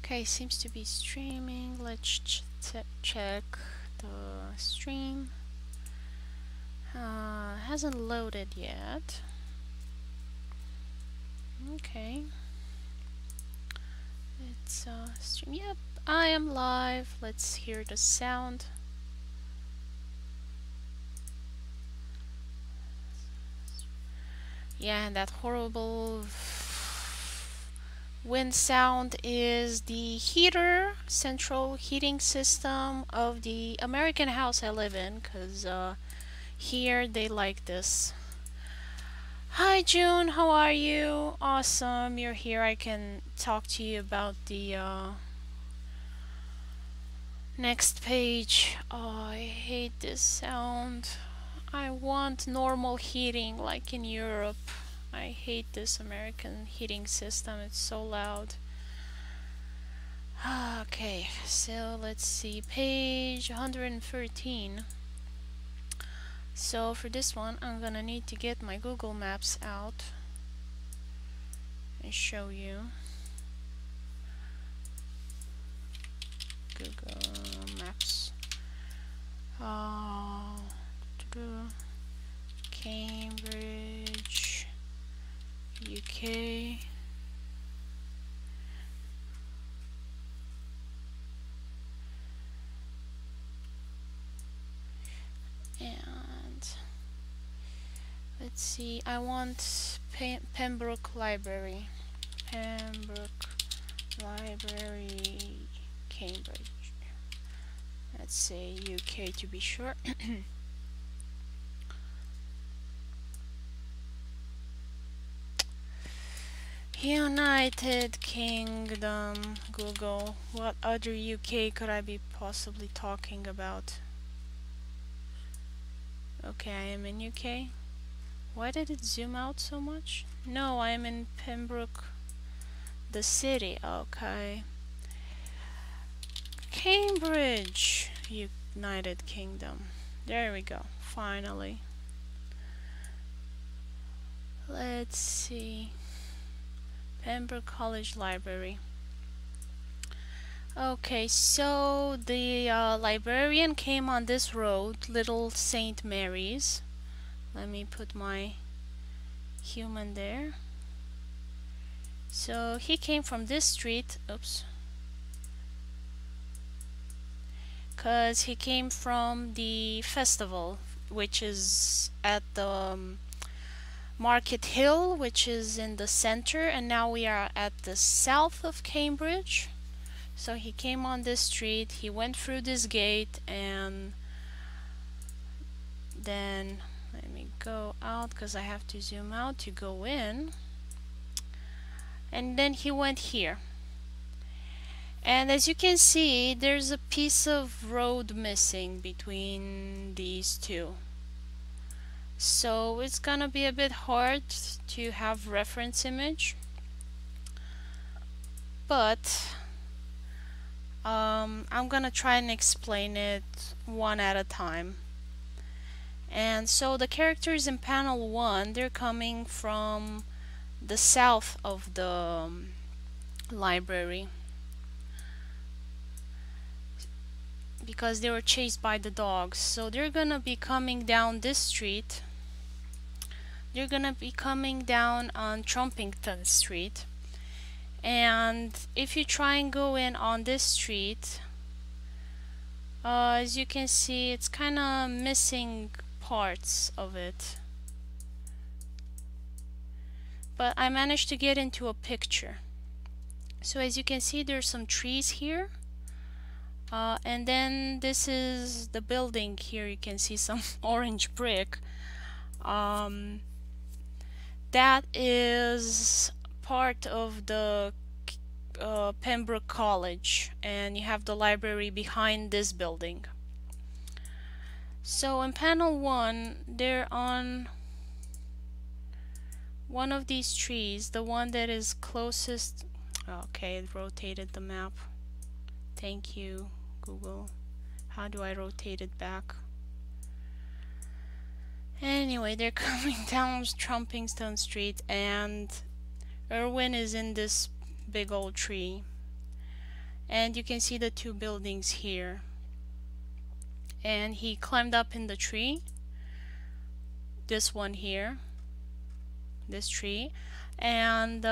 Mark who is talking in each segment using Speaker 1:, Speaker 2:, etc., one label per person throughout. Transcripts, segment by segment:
Speaker 1: Okay, seems to be streaming. Let's check the stream. Hasn't loaded yet. Okay. It's stream. Yep, I am live. Let's hear the sound. Yeah, and that horrible wind sound is the heater, central heating system of the American house I live in, because here they like this. Hi June, how are you? Awesome, you're here. I can talk to you about the next page. Oh, I hate this sound. I want normal heating like in Europe. I hate this American heating system, it's so loud. Okay, so let's see, page 113. So for this one, I'm gonna need to get my Google Maps out and show you. Google Maps. Cambridge, UK. And let's see, I want Pembroke Library. Pembroke Library, Cambridge. Let's say UK to be sure. United Kingdom, Google. What other UK could I be possibly talking about? Okay, I am in UK. Why did it zoom out so much? No, I am in Pembroke, the city. Okay. Cambridge, United Kingdom. There we go, finally. Let's see. Pembroke College Library. Okay, so the librarian came on this road, Little St. Mary's. Let me put my human there. So he came from this street, oops, because he came from the festival, which is at the Market Hill, which is in the center, and now we are at the south of Cambridge. So he came on this street, he went through this gate, and then let me go out because I have to zoom out to go in. And then he went here. And as you can see, there's a piece of road missing between these two. So it's gonna be a bit hard to have reference image. But I'm gonna try and explain it one at a time. And so the characters in panel 1, they're coming from the south of the library because they were chased by the dogs. So they're gonna be coming down this street. They're gonna be coming down on Trumpington Street. And if you try and go in on this street, as you can see, it's kind of missing parts of it. But I managed to get into a picture. So as you can see, there's some trees here. And then this is the building here. You can see some orange brick. That is part of the Pembroke College, and you have the library behind this building. So in panel 1, they're on one of these trees, the one that is closest. Okay, it rotated the map. Thank you, Google. How do I rotate it back? Anyway, they're coming down Trumpington Street, and Erwin is in this big old tree, and you can see the two buildings here. And he climbed up in the tree, this one here, this tree, and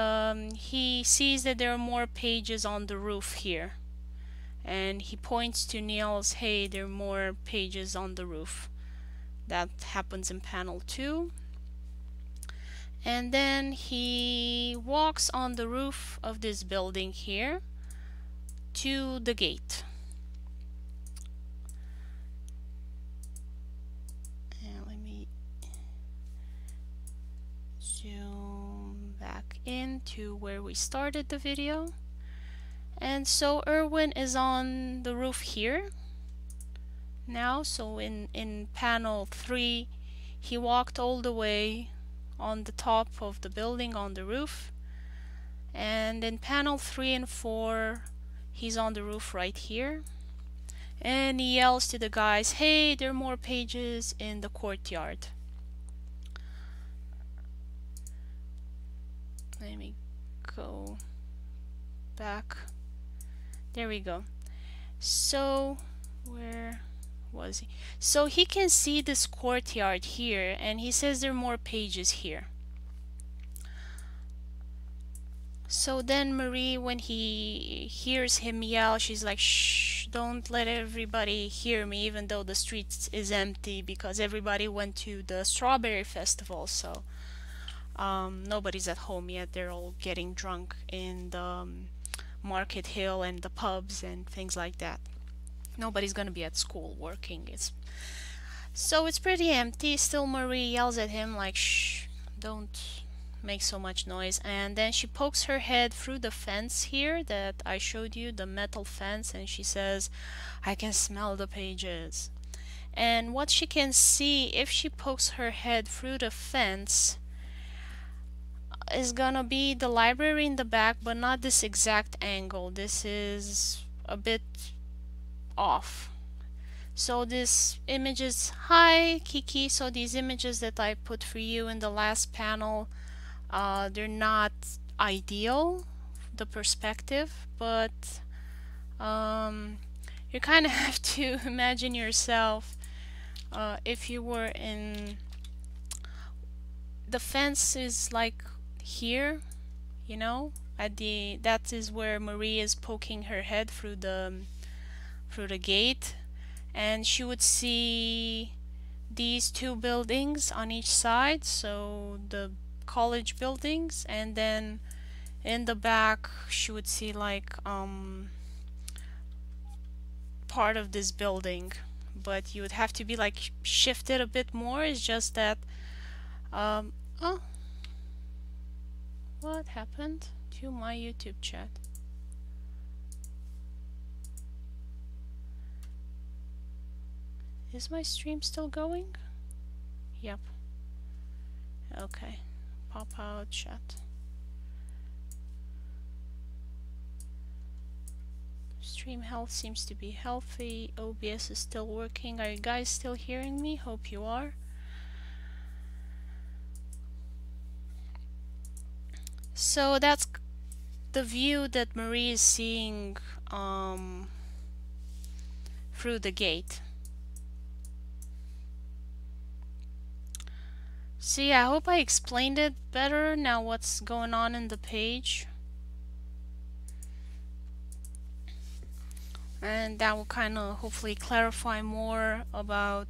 Speaker 1: he sees that there are more pages on the roof here. And he points to Niels, hey, there are more pages on the roof. That happens in panel 2. And then he walks on the roof of this building here to the gate. And let me zoom back into where we started the video. And so Erwin is on the roof here now. So in panel 3, he walked all the way on the top of the building on the roof. And in panel 3 and 4, he's on the roof right here. And he yells to the guys, hey, there are more pages in the courtyard. Let me go back. There we go. So, where was he? So he can see this courtyard here, and he says there are more pages here. So then Marie, when he hears him yell, she's like, shh, don't let everybody hear me, even though the street is empty because everybody went to the strawberry festival. So nobody's at home yet. They're all getting drunk in the Market Hill and the pubs and things like that. Nobody's gonna be at school working. So it's pretty empty. Still Marie yells at him like, shh, don't make so much noise. And then she pokes her head through the fence here that I showed you, the metal fence, and she says, I can smell the pages. And what she can see if she pokes her head through the fence is gonna be the library in the back, but not this exact angle. This is a bit off. So this image is, hi Kiki, so these images that I put for you in the last panel, they're not ideal, the perspective, but you kind of have to imagine yourself if you were in, the fence is like here, you know, that is where Marie is poking her head through the gate, and she would see these two buildings on each side, so the college buildings, and then in the back she would see like part of this building, but you would have to be like shifted a bit more. It's just that oh, what happened to my YouTube chat? Is my stream still going? Yep. Okay. Pop out chat. Stream health seems to be healthy. OBS is still working. Are you guys still hearing me? Hope you are. So that's the view that Marie is seeing through the gate. See, I hope I explained it better now what's going on in the page. And that will kind of hopefully clarify more about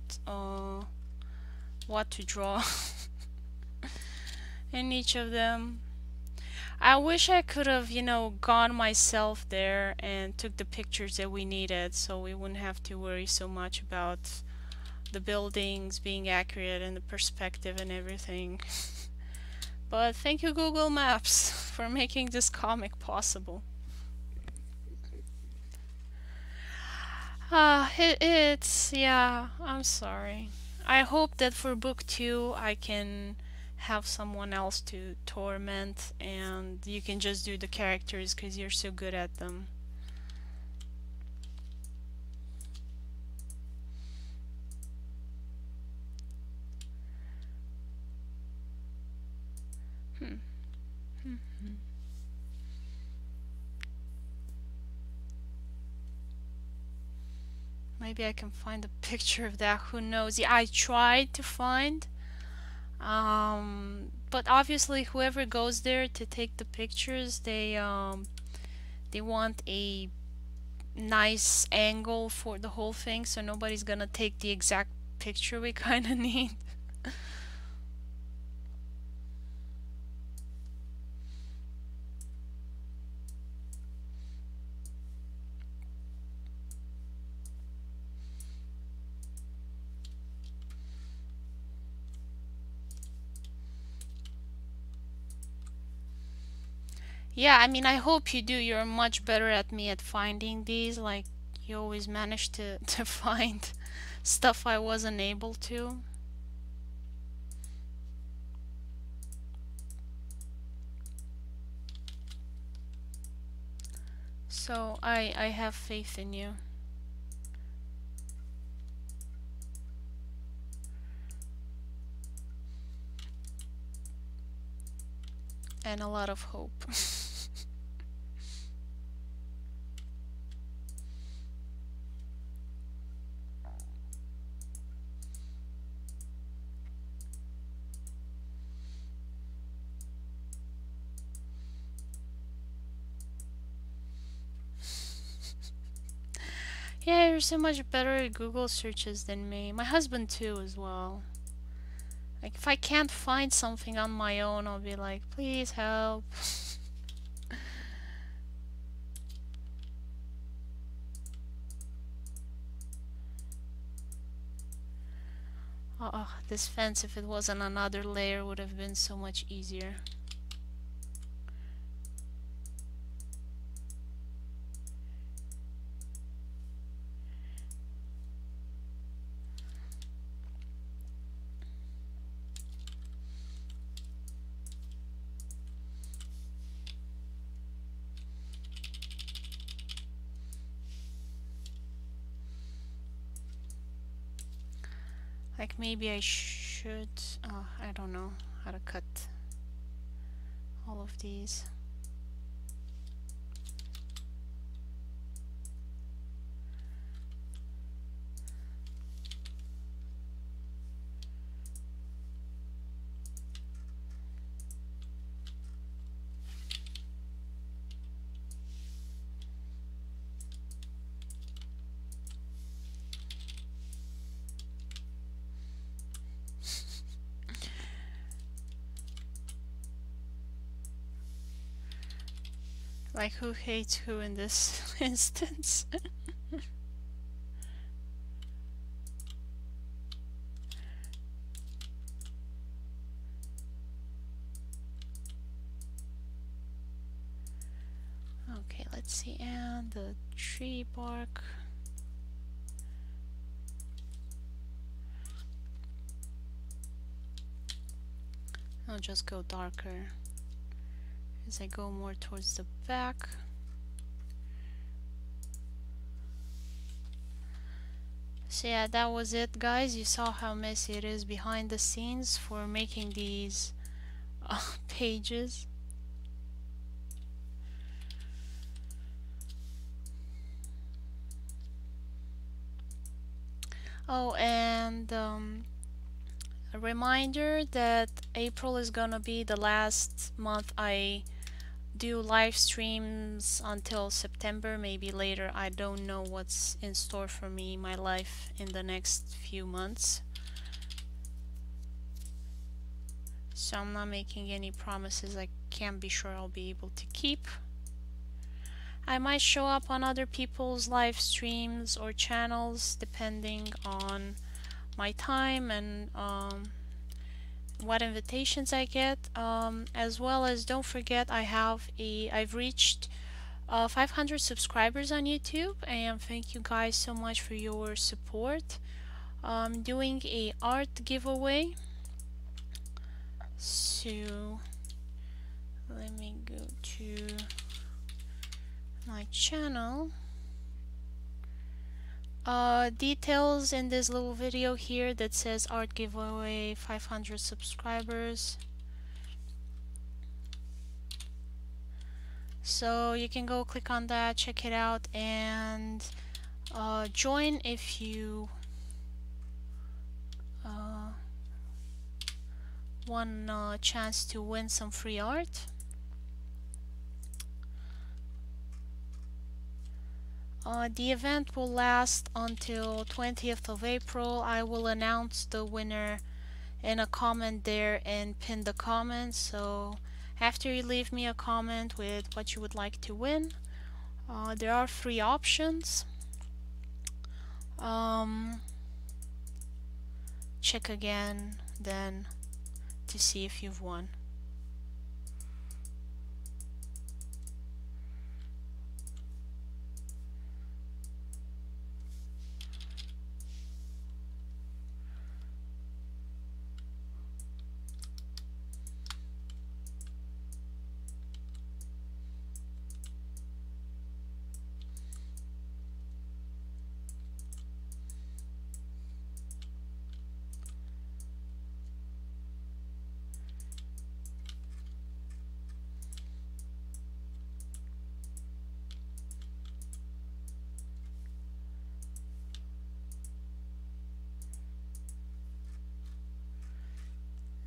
Speaker 1: what to draw in each of them. I wish I could have, you know, gone myself there and took the pictures that we needed, so we wouldn't have to worry so much about the buildings being accurate and the perspective and everything. But thank you Google Maps for making this comic possible. It's, yeah, I'm sorry. I hope that for book 2 I can have someone else to torment and you can just do the characters because you're so good at them. Maybe I can find a picture of that. Who knows? Yeah, I tried to find. But obviously, whoever goes there to take the pictures, they want a nice angle for the whole thing, so nobody's gonna take the exact picture we kind of need. Yeah, I mean, I hope you do. You're much better at me at finding these. Like, you always manage to, to find stuff I wasn't able to. So I have faith in you. And a lot of hope. Yeah, you're so much better at Google searches than me. My husband too as well. Like if I can't find something on my own, I'll be like, please help. Oh, this fence, if it wasn't another layer, would have been so much easier. Like maybe I should, I don't know how to cut all of these. Like who hates who in this instance? Okay, let's see, and the tree bark. I'll just go darker as I go more towards the back. So yeah, that was it, guys. You saw how messy it is behind the scenes for making these pages. Oh, and a reminder that April is gonna be the last month I do live streams until September, maybe later. I don't know what's in store for me, my life in the next few months. So I'm not making any promises I can't be sure I'll be able to keep. I might show up on other people's live streams or channels depending on my time and what invitations I get, as well as don't forget I've reached 500 subscribers on YouTube, and thank you guys so much for your support. I'm doing a art giveaway, so let me go to my channel. Details in this little video here that says art giveaway 500 subscribers. So you can go click on that, check it out, and join if you want a chance to win some free art. The event will last until 20th of April. I will announce the winner in a comment there and pin the comment. So after you leave me a comment with what you would like to win, there are free options. Check again then to see if you've won.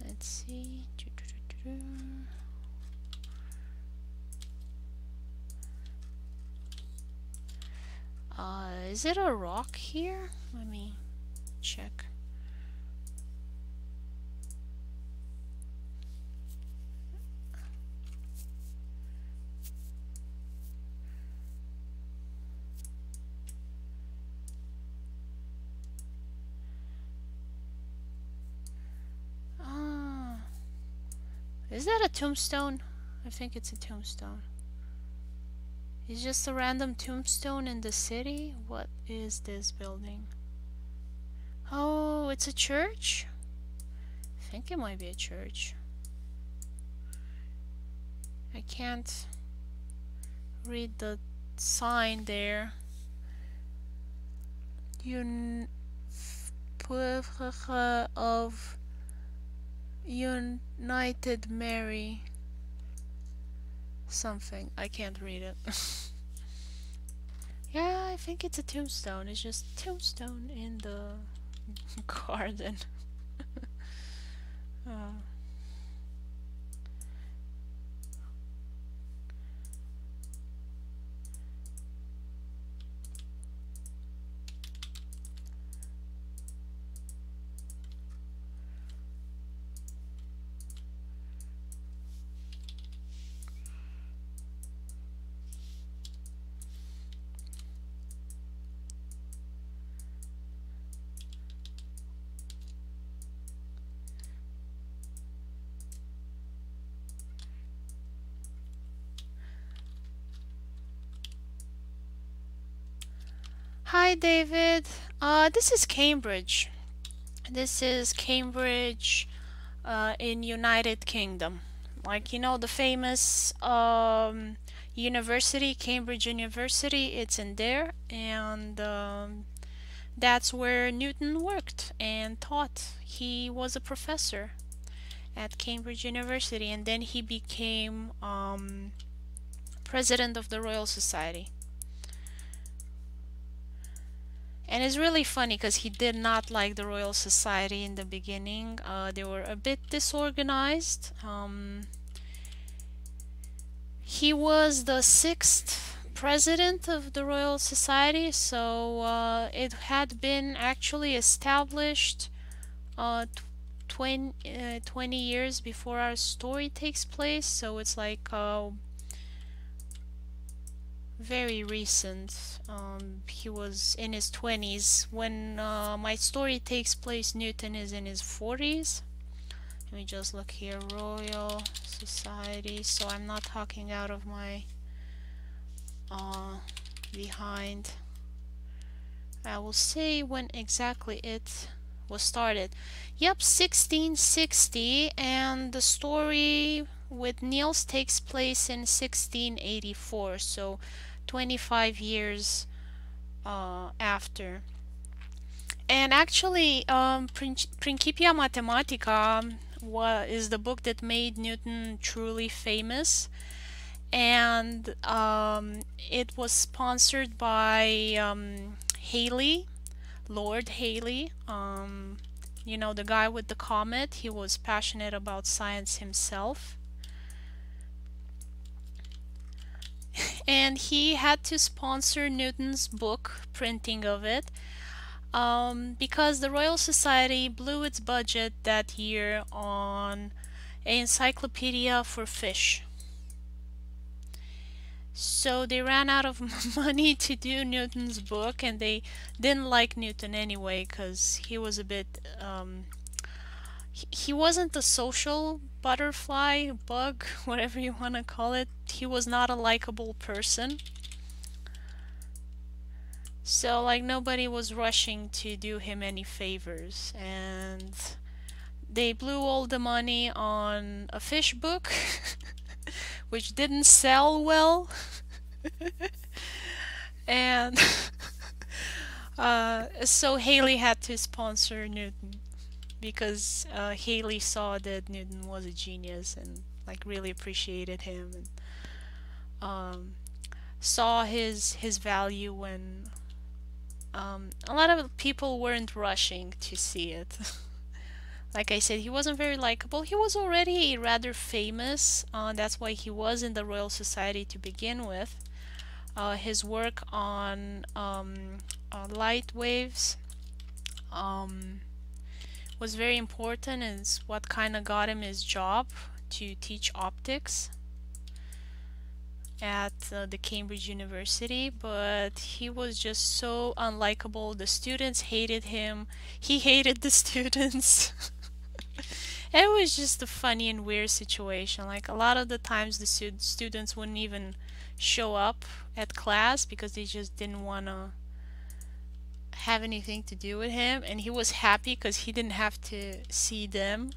Speaker 1: Let's see. Is it a rock here? Let me check. Is that a tombstone? I think it's a tombstone. It's just a random tombstone in the city? What is this building? Oh, it's a church? I think it might be a church. I can't read the sign there. Of United Mary something. I can't read it. Yeah, I think it's a tombstone. It's just tombstone in the garden. Hi David, this is Cambridge. This is Cambridge in United Kingdom. Like, you know, the famous university, Cambridge University, it's in there, and that's where Newton worked and taught. He was a professor at Cambridge University, and then he became president of the Royal Society. And it's really funny because he did not like the Royal Society in the beginning. They were a bit disorganized. He was the 6th president of the Royal Society, so it had been actually established 20 years before our story takes place, so it's like very recent. He was in his 20s. When my story takes place, Newton is in his 40s. Let me just look here, Royal Society, so I'm not talking out of my behind. I will say when exactly it was started. Yep, 1660, and the story with Niels takes place in 1684, so 25 years after. And actually, Principia Mathematica is the book that made Newton truly famous. and it was sponsored by Haley, Lord Haley. You know, the guy with the comet. He was passionate about science himself. And he had to sponsor Newton's book printing of it, because the Royal Society blew its budget that year on an encyclopedia for fish. So they ran out of money to do Newton's book, and they didn't like Newton anyway because he was a bit, he wasn't a social butterfly, bug, whatever you want to call it. He was not a likable person. So, like, nobody was rushing to do him any favors, and they blew all the money on a fish book, which didn't sell well. And so Haley had to sponsor Newton because Haley saw that Newton was a genius and like really appreciated him, and um, saw his value when a lot of people weren't rushing to see it. Like I said, he wasn't very likable. He was already rather famous. That's why he was in the Royal Society to begin with. His work on light waves was very important, and it's what kind of got him his job to teach optics at the Cambridge University. But he was just so unlikable. The students hated him. He hated the students. It was just a funny and weird situation. Like, a lot of the times the students wouldn't even show up at class because they just didn't want to have anything to do with him, and he was happy because he didn't have to see them.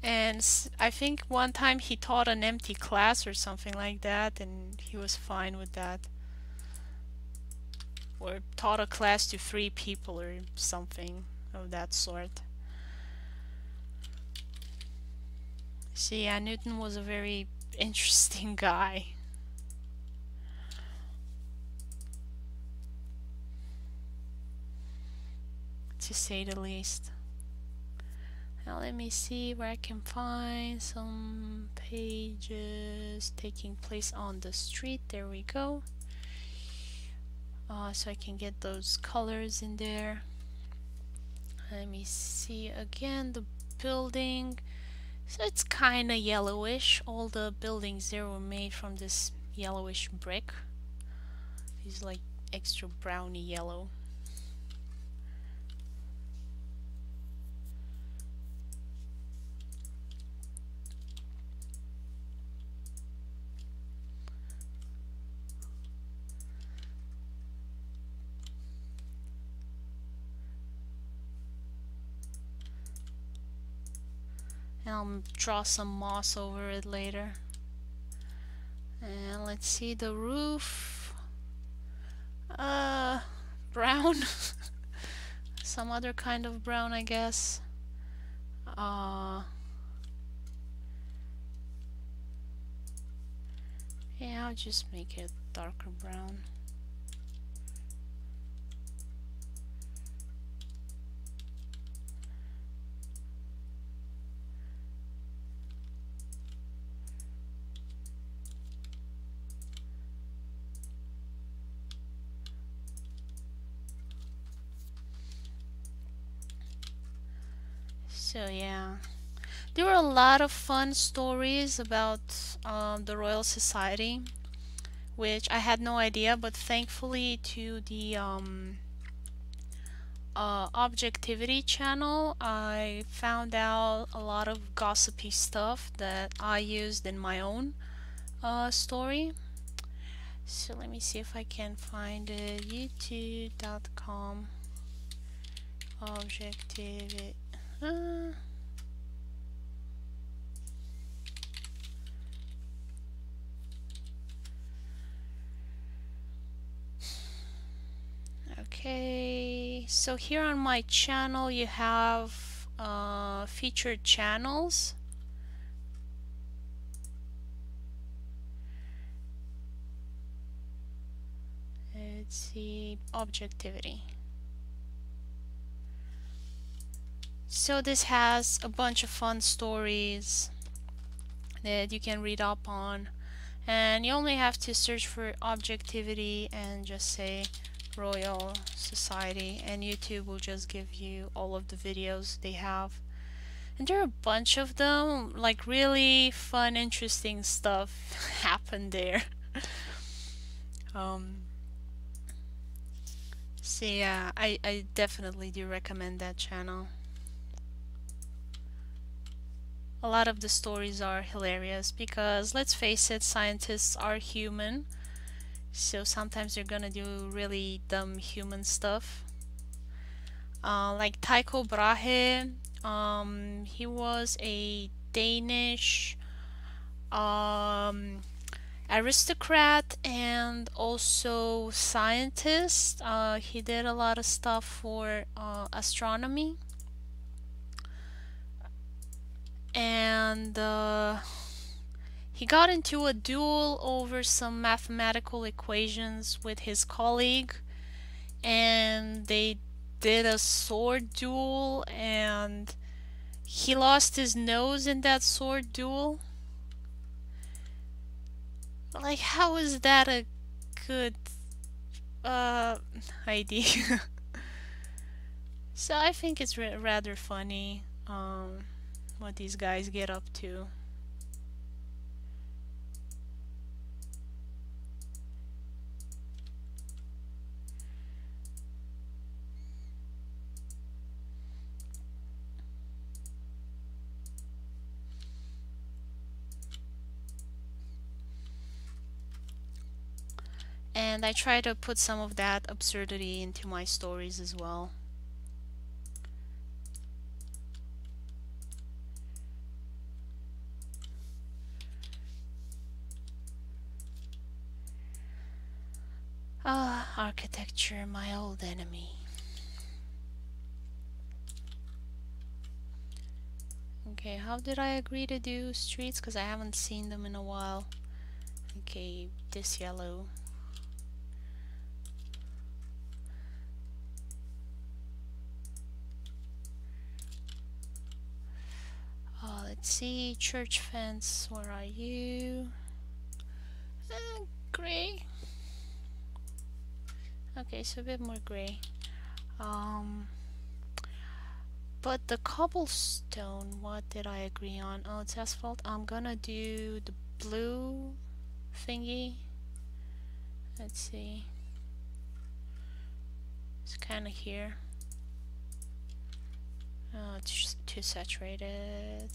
Speaker 1: And I think one time he taught an empty class or something like that, and he was fine with that. Or taught a class to 3 people or something of that sort. So yeah, Newton was a very interesting guy, to say the least. Now let me see where I can find some pages taking place on the street. There we go. So I can get those colors in there. Let me see again the building. So it's kind of yellowish. All the buildings there were made from this yellowish brick. It's like extra browny yellow. And I'll draw some moss over it later. And let's see the roof. Brown. Some other kind of brown, I guess. Yeah, I'll just make it darker brown. So yeah, there were a lot of fun stories about the Royal Society, which I had no idea, but thankfully to the Objectivity channel, I found out a lot of gossipy stuff that I used in my own story. So let me see if I can find it. youtube.com Objectivity. Okay, so here on my channel you have featured channels. let's see, objectivity. So this has a bunch of fun stories that you can read up on, and you only have to search for objectivity and just say Royal Society, and YouTube will just give you all of the videos they have. And there are a bunch of them, like really fun, interesting stuff happened there. um, so yeah, I definitely do recommend that channel. A lot of the stories are hilarious because, let's face it, scientists are human, so sometimes they're gonna do really dumb human stuff. Like Tycho Brahe, he was a Danish aristocrat and also scientist. He did a lot of stuff for astronomy, and he got into a duel over some mathematical equations with his colleague, and they did a sword duel, and he lost his nose in that sword duel. Like, how is that a good uh idea? So I think it's rather funny what these guys get up to. And I try to put some of that absurdity into my stories as well. Ah, architecture, my old enemy. Okay, how did I agree to do streets? Because I haven't seen them in a while. Okay, this yellow. Let's see, church fence, where are you? Gray. Okay, so a bit more gray. But the cobblestone, what did I agree on? Oh, it's asphalt. I'm gonna do the blue thingy. Let's see. It's kind of here. Oh, it's just too saturated.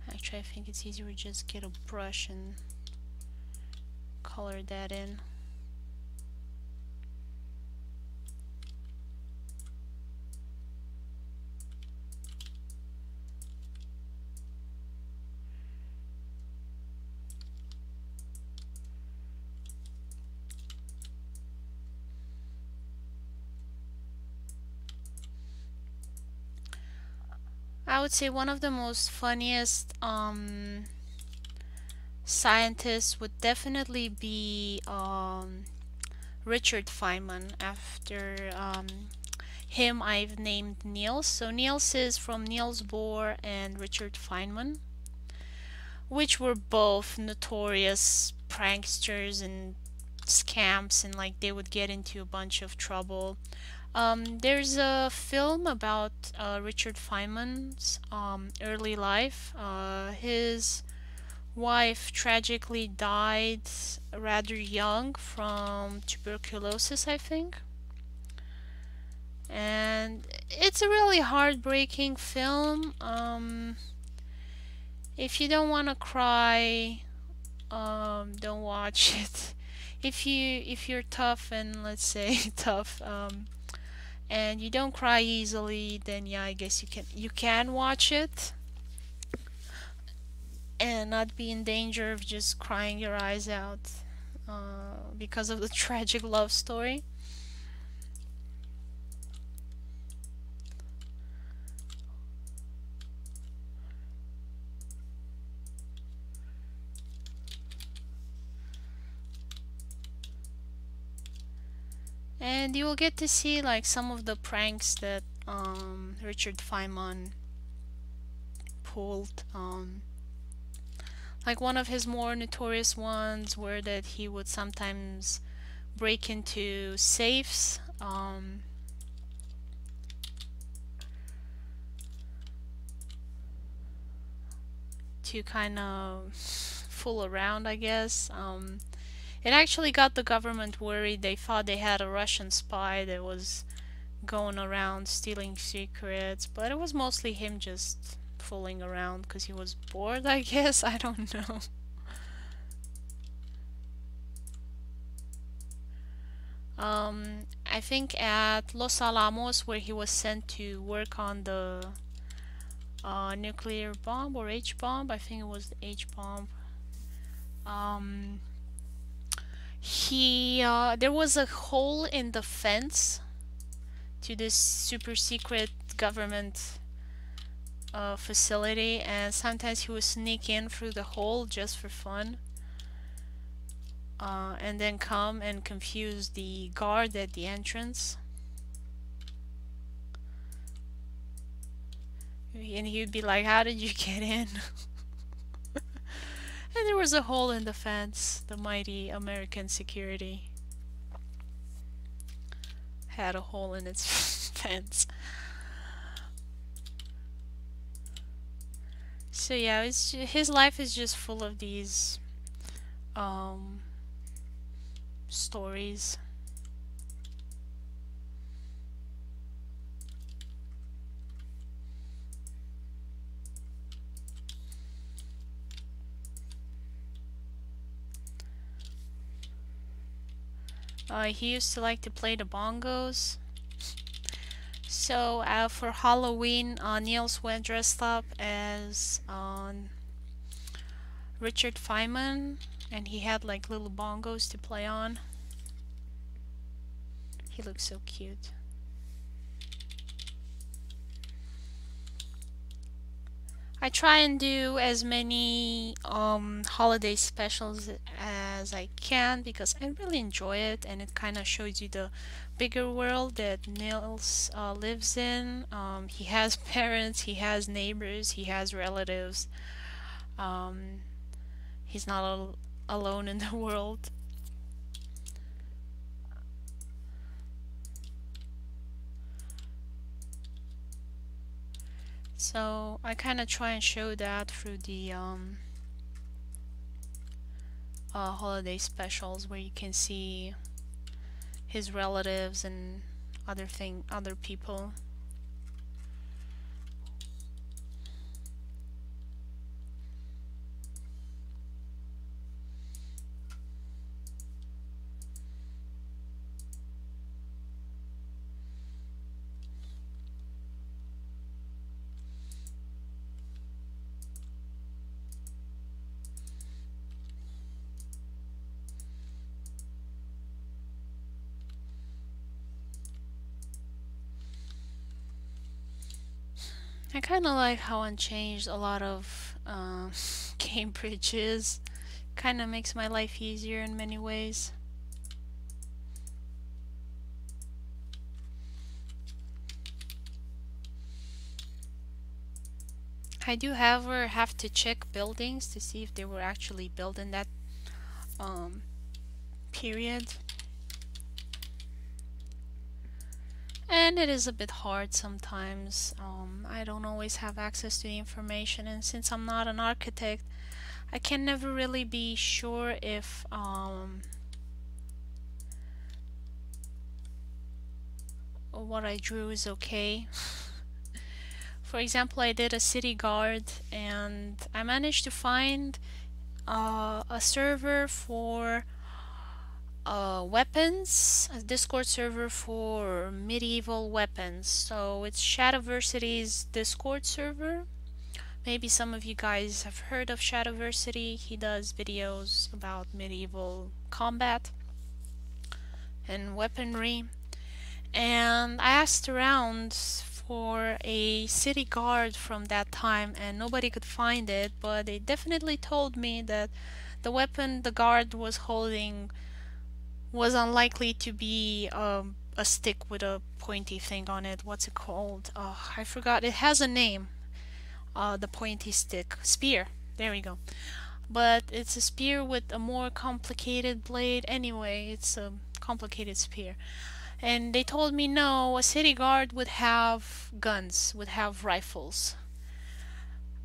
Speaker 1: Actually, I think it's easier to just get a brush and color that in. I would say one of the most funniest scientists would definitely be Richard Feynman. After him, I've named Niels. So Niels is from Niels Bohr and Richard Feynman, which were both notorious pranksters and scamps, and like they would get into a bunch of trouble. There's a film about Richard Feynman's early life. His wife tragically died rather young from tuberculosis, I think. And it's a really heartbreaking film. If you don't want to cry, don't watch it. If you're tough and, let's say, tough, and you don't cry easily, then yeah, I guess you can watch it. and not be in danger of just crying your eyes out because of the tragic love story. And you will get to see like some of the pranks that Richard Feynman pulled. Like one of his more notorious ones were that he would sometimes break into safes to kind of fool around, I guess. It actually got the government worried. They thought they had a Russian spy that was going around stealing secrets, but it was mostly him just fooling around because he was bored, I guess. I don't know. I think at Los Alamos, where he was sent to work on the nuclear bomb or H bomb, I think it was the H bomb. Um, there was a hole in the fence to this super secret government facility, and sometimes he would sneak in through the hole just for fun, and then come and confuse the guard at the entrance. And he would be like, "How did you get in?" And there was a hole in the fence. The mighty American security had a hole in its fence. So yeah, his life is just full of these stories. He used to like to play the bongos. So for Halloween, Niels went dressed up as Richard Feynman, and he had like little bongos to play on. He looks so cute. I try and do as many holiday specials as I can because I really enjoy it, and it kind of shows you the bigger world that Niels lives in. He has parents, he has neighbors, he has relatives. Um, he's not alone in the world. So I kind of try and show that through the holiday specials, where you can see his relatives and other people. I kind of like how unchanged a lot of Cambridge is. Kind of makes my life easier in many ways. I do, however, have to check buildings to see if they were actually built in that period. And it is a bit hard sometimes. I don't always have access to the information, and since I'm not an architect, I can never really be sure if what I drew is okay. For example, I did a city guard, and I managed to find a server for weapons, a Discord server for medieval weapons. So it's Shadowversity's Discord server. Maybe some of you guys have heard of Shadowversity. He does videos about medieval combat and weaponry. And I asked around for a city guard from that time and nobody could find it, but they definitely told me that the weapon the guard was holding was unlikely to be a stick with a pointy thing on it. What's it called? Oh, I forgot. It has a name. The pointy stick. Spear. There we go. But it's a spear with a more complicated blade. Anyway, it's a complicated spear. And they told me no, a city guard would have guns, would have rifles.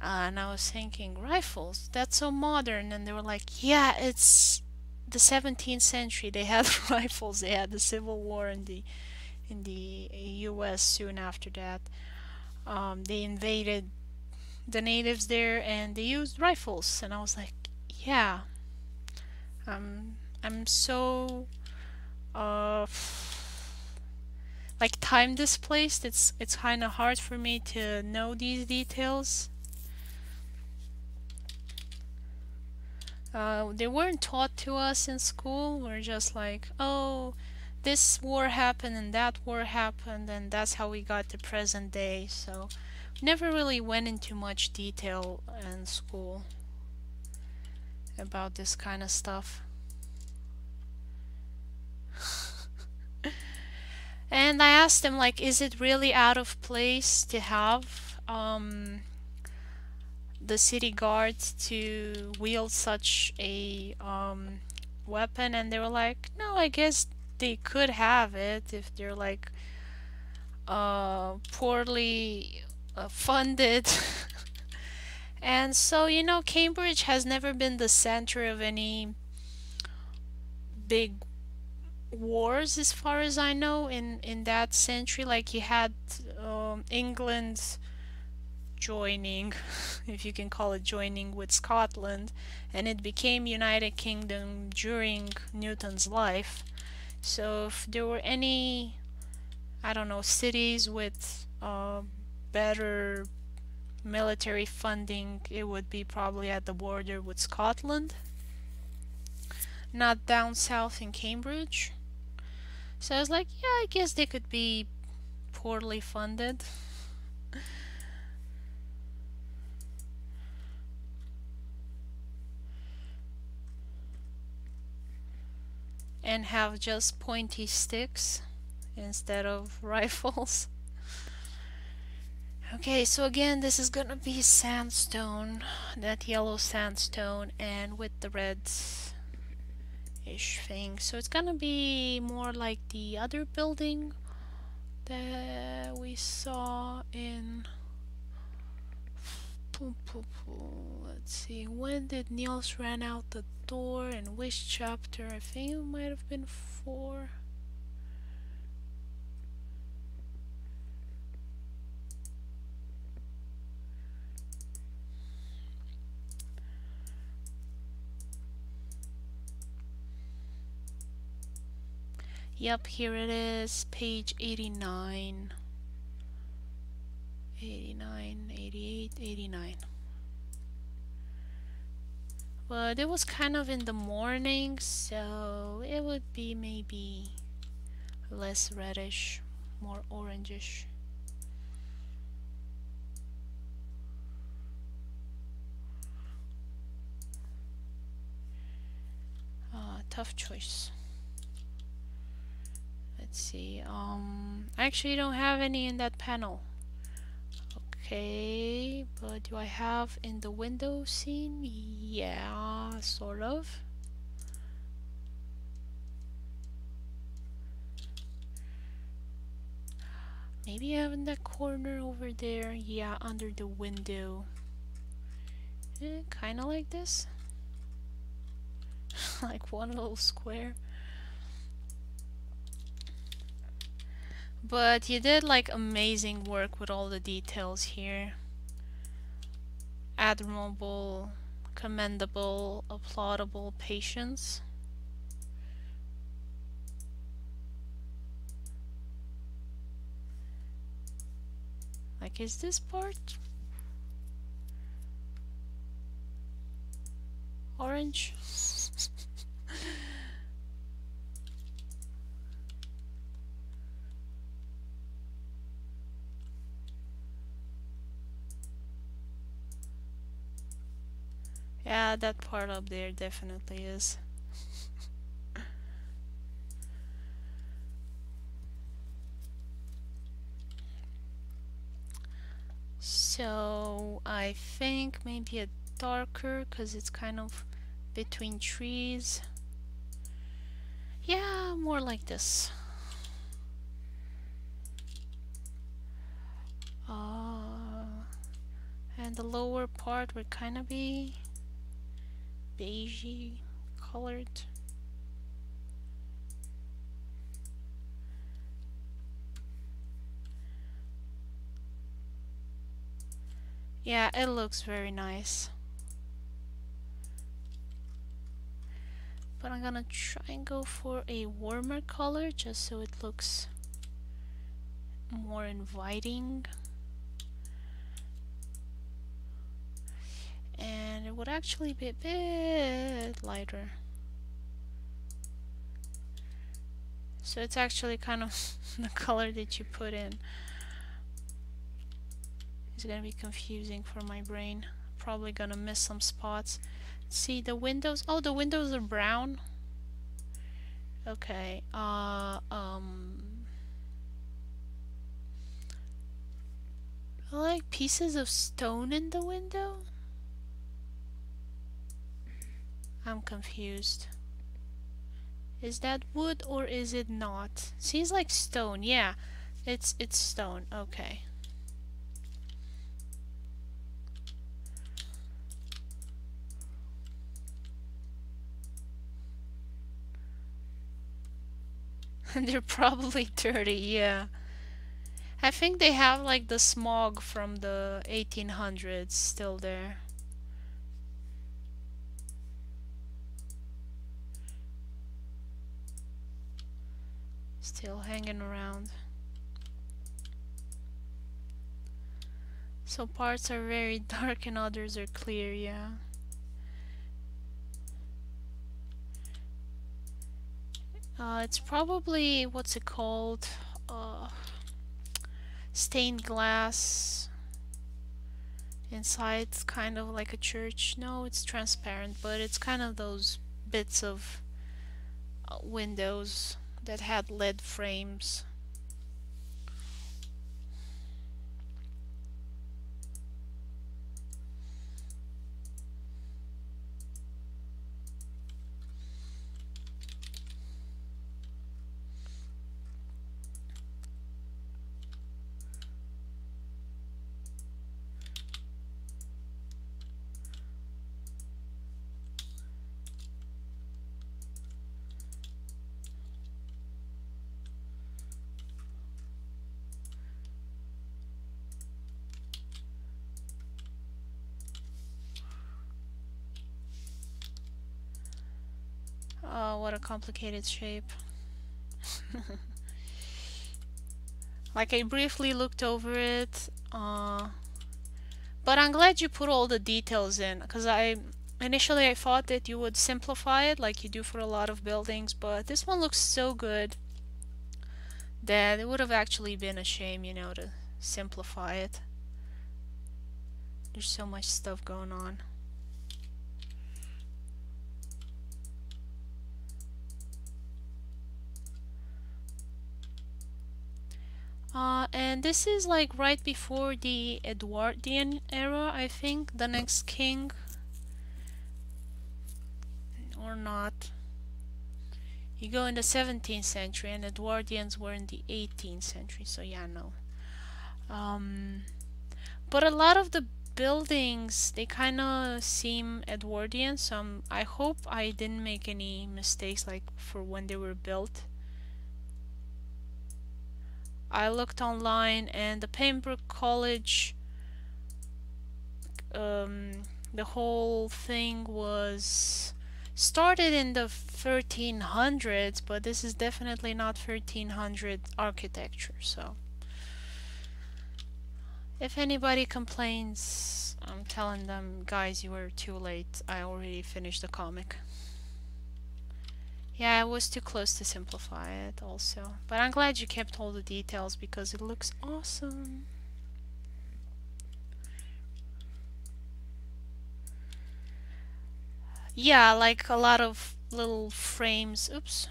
Speaker 1: And I was thinking, rifles? That's so modern. And they were like, yeah, it's the 17th century. They had rifles. They had the Civil War in the U.S. soon after that. They invaded the natives there and they used rifles. And I was like, yeah, I'm so uh like time displaced. It's kind of hard for me to know these details. They weren't taught to us in school. We're just like, oh, this war happened and that war happened and that's how we got to present day. So never really went into much detail in school about this kind of stuff. And I asked him, like, is it really out of place to have the city guards to wield such a weapon? And they were like, no, I guess they could have it if they're like poorly funded. And so, you know, Cambridge has never been the center of any big wars as far as I know in that century. Like you had England joining, if you can call it joining, with Scotland, and it became United Kingdom during Newton's life. So if there were any, I don't know, cities with better military funding, it would be probably at the border with Scotland, not down south in Cambridge. So I was like, yeah, I guess they could be poorly funded. And have just pointy sticks instead of rifles. Okay, so again, this is gonna be sandstone, that yellow sandstone, and with the red-ish thing. So it's gonna be more like the other building that we saw in... Let's see, when did Niels ran out the door and which chapter? I think it might have been 4. Yep, here it is, page 89. 89, 88, 89. But it was kind of in the morning, so it would be maybe less reddish, more orangish. Tough choice. Let's see. I actually don't have any in that panel. Okay, but do I have in the window scene? Yeah, sort of. Maybe I have in that corner over there. Yeah, under the window. Kinda like this. Like one little square. But you did like amazing work with all the details here. Admirable, commendable, applaudable patience. Like, is this part? orange. Yeah, that part up there definitely is. So I think maybe a darker because it's kind of between trees. Yeah, more like this. And the lower part would kind of be beigey colored. Yeah, it looks very nice. But I'm gonna try and go for a warmer color just so it looks more inviting. And it would actually be a bit lighter. So it's actually kind of the color that you put in. It's gonna be confusing for my brain. Probably gonna miss some spots. See the windows? Oh, the windows are brown. Okay. Like pieces of stone in the window? I'm confused. Is that wood or is it not? Seems like stone. Yeah, it's stone. Okay. And they're probably dirty. Yeah. I think they have like the smog from the 1800s still there. Still hanging around. So parts are very dark and others are clear, yeah. It's probably, what's it called? Stained glass. Inside it's kind of like a church. No, it's transparent, but it's kind of those bits of windows that had lead frames. Oh, what a complicated shape. Like I briefly looked over it, but I'm glad you put all the details in, because initially I thought that you would simplify it like you do for a lot of buildings, but this one looks so good that it would have actually been a shame, you know, to simplify it. There's so much stuff going on. And this is like right before the Edwardian era, I think, the next king. Or not. You go in the 17th century and Edwardians were in the 18th century, so yeah, no. But a lot of the buildings, they kind of seem Edwardian, so I hope I didn't make any mistakes like for when they were built. I looked online and the Pembroke College, the whole thing was started in the 1300s, but this is definitely not 1300 architecture, so If anybody complains, I'm telling them, guys, you were too late. I already finished the comic. Yeah, I was too close to simplify it also. But I'm glad you kept all the details because it looks awesome. Yeah, like a lot of little frames, oops,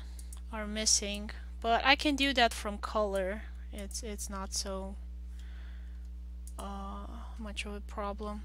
Speaker 1: are missing. But I can do that from color. It's not so much of a problem.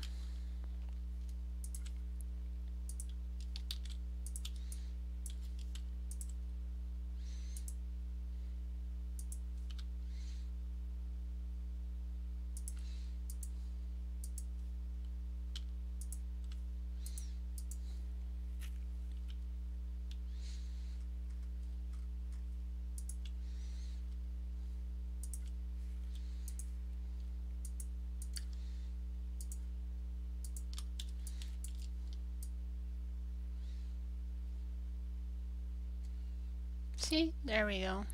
Speaker 1: See, there we go.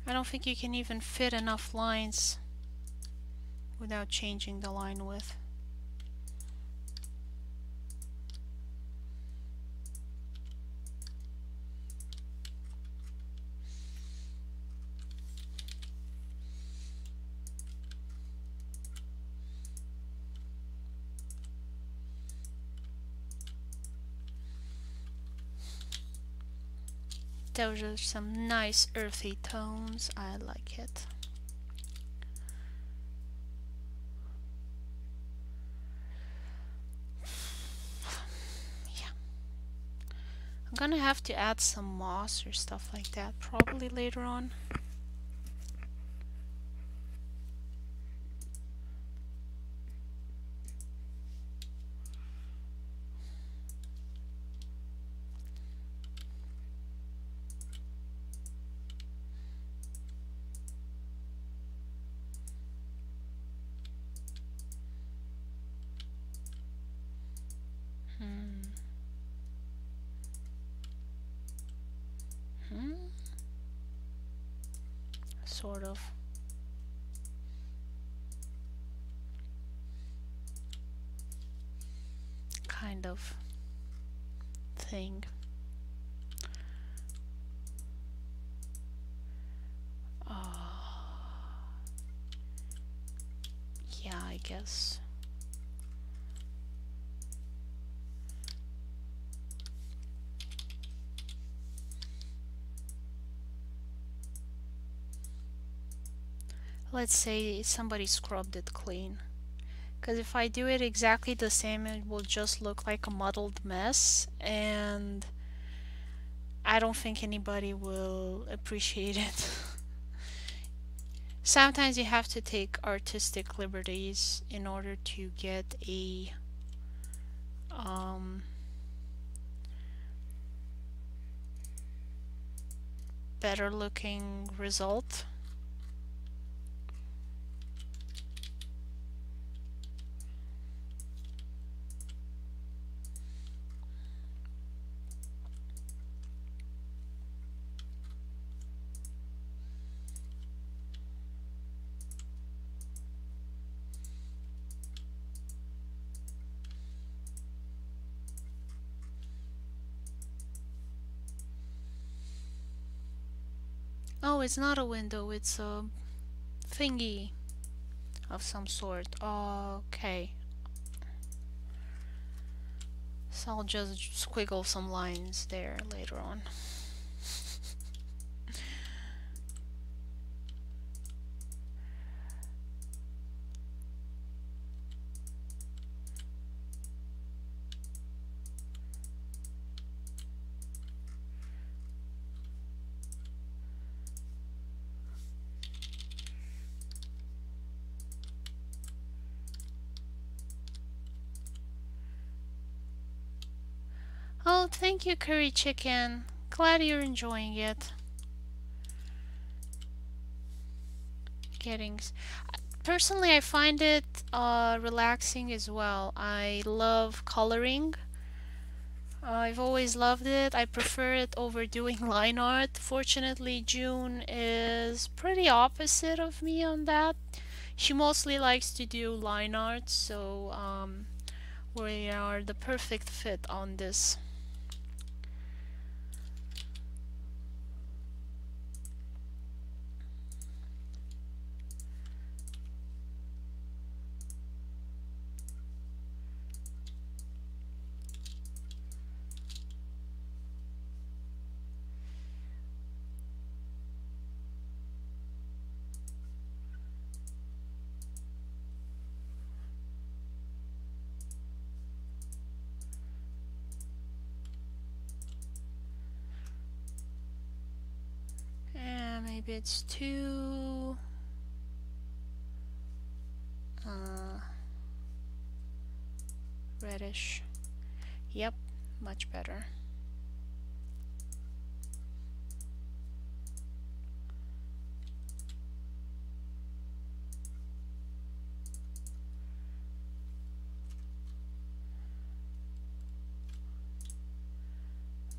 Speaker 1: I don't think you can even fit enough lines without changing the line width. Those are some nice earthy tones. I like it. Yeah. I'm gonna have to add some moss or stuff like that probably later on. Sort of. Kind of thing. Yeah, I guess. Let's say somebody scrubbed it clean. Because if I do it exactly the same, it will just look like a muddled mess, and I don't think anybody will appreciate it. Sometimes you have to take artistic liberties in order to get a better looking result. Oh, it's not a window, it's a thingy of some sort. Okay. So I'll just squiggle some lines there later on. Oh, thank you, Curry Chicken. Glad you're enjoying it. Personally, I find it relaxing as well. I love coloring. I've always loved it. I prefer it over doing line art. Fortunately, June is pretty opposite of me on that. She mostly likes to do line art, so we are the perfect fit on this. And maybe it's too reddish. Yep, much better.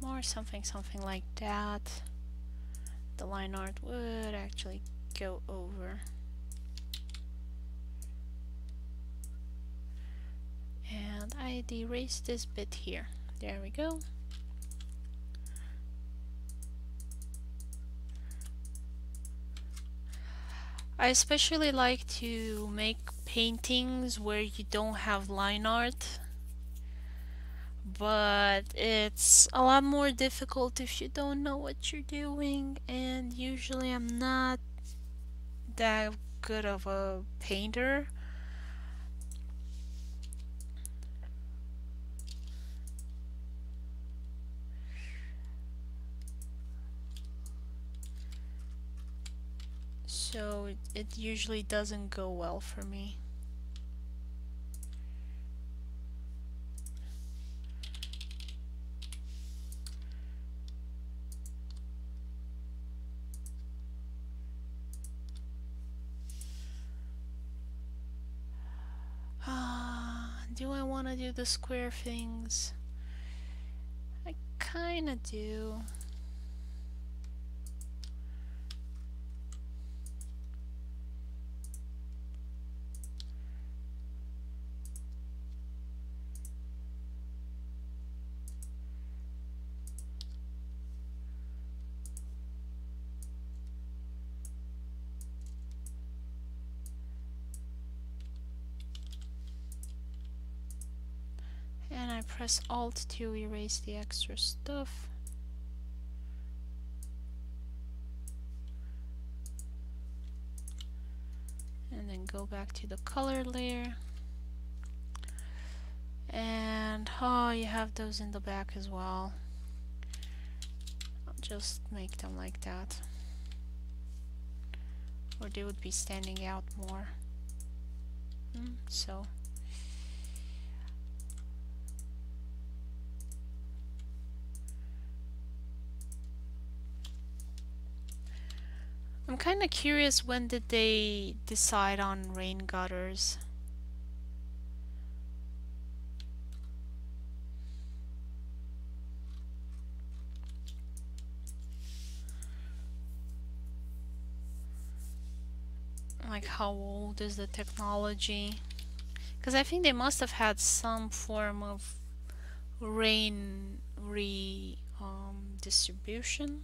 Speaker 1: More something like that. The line art would actually go over. And I'd erase this bit here. There we go. I especially like to make paintings where you don't have line art, but it's a lot more difficult if you don't know what you're doing, and usually I'm not that good of a painter. So it usually doesn't go well for me. Do I want to do the square things? I kinda do. And I press Alt to erase the extra stuff. And then go back to the color layer. And oh, you have those in the back as well. I'll just make them like that. Or they would be standing out more. So. I'm kind of curious, when did they decide on rain gutters? Like, how old is the technology? Because I think they must have had some form of rain distribution.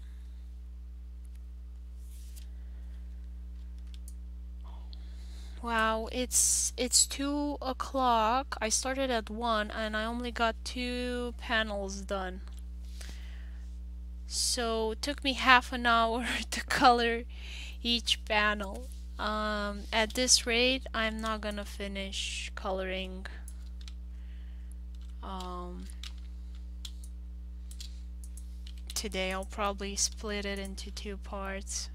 Speaker 1: Wow, it's 2 o'clock. I started at 1 and I only got 2 panels done. So it took me half an hour to color each panel. At this rate, I'm not gonna finish coloring today. I'll probably split it into 2 parts.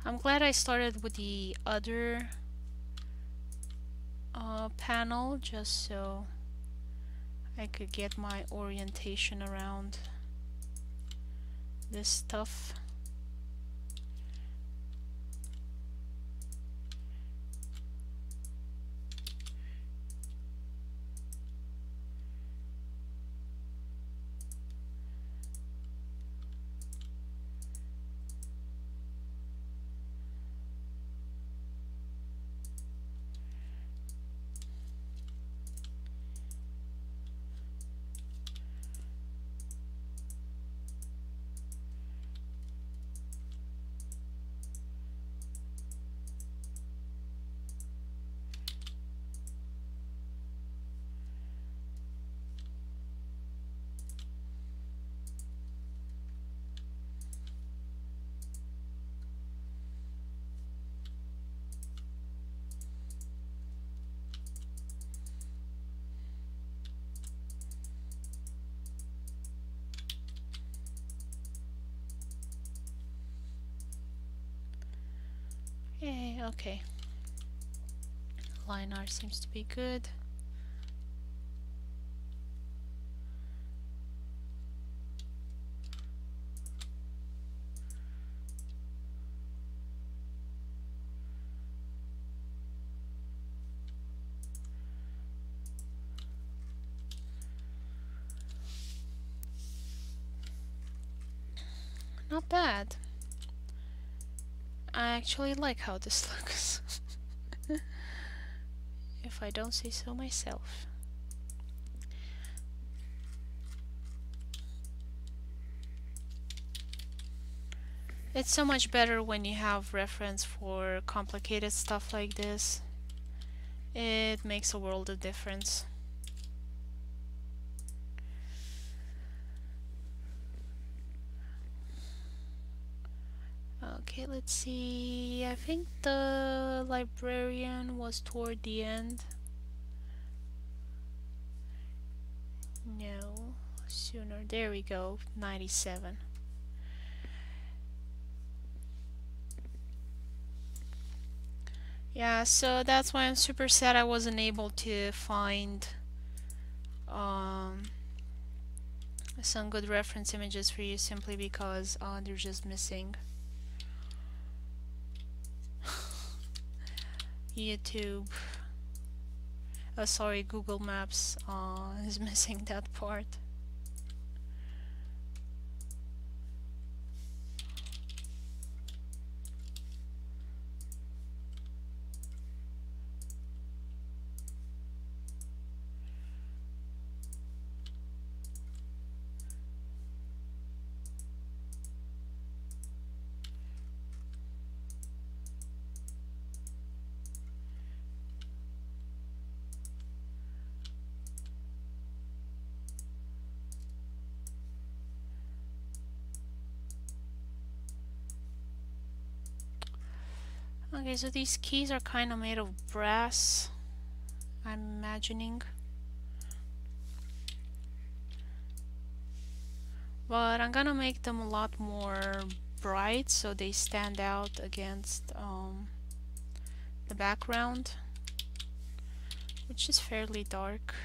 Speaker 1: I'm glad I started with the other panel, just so I could get my orientation around this stuff. Yay, okay. Line art seems to be good. Not bad. I actually like how this looks. If I don't say so myself. It's so much better when you have reference for complicated stuff like this. It makes a world of difference. Okay, let's see. I think the librarian was toward the end. No, sooner. There we go, 97. Yeah, so that's why I'm super sad I wasn't able to find some good reference images for you, simply because they're just missing. YouTube, sorry, Google Maps is missing that part. Okay, so these keys are kind of made of brass, I'm imagining. But I'm gonna make them a lot more bright so they stand out against the background, which is fairly dark.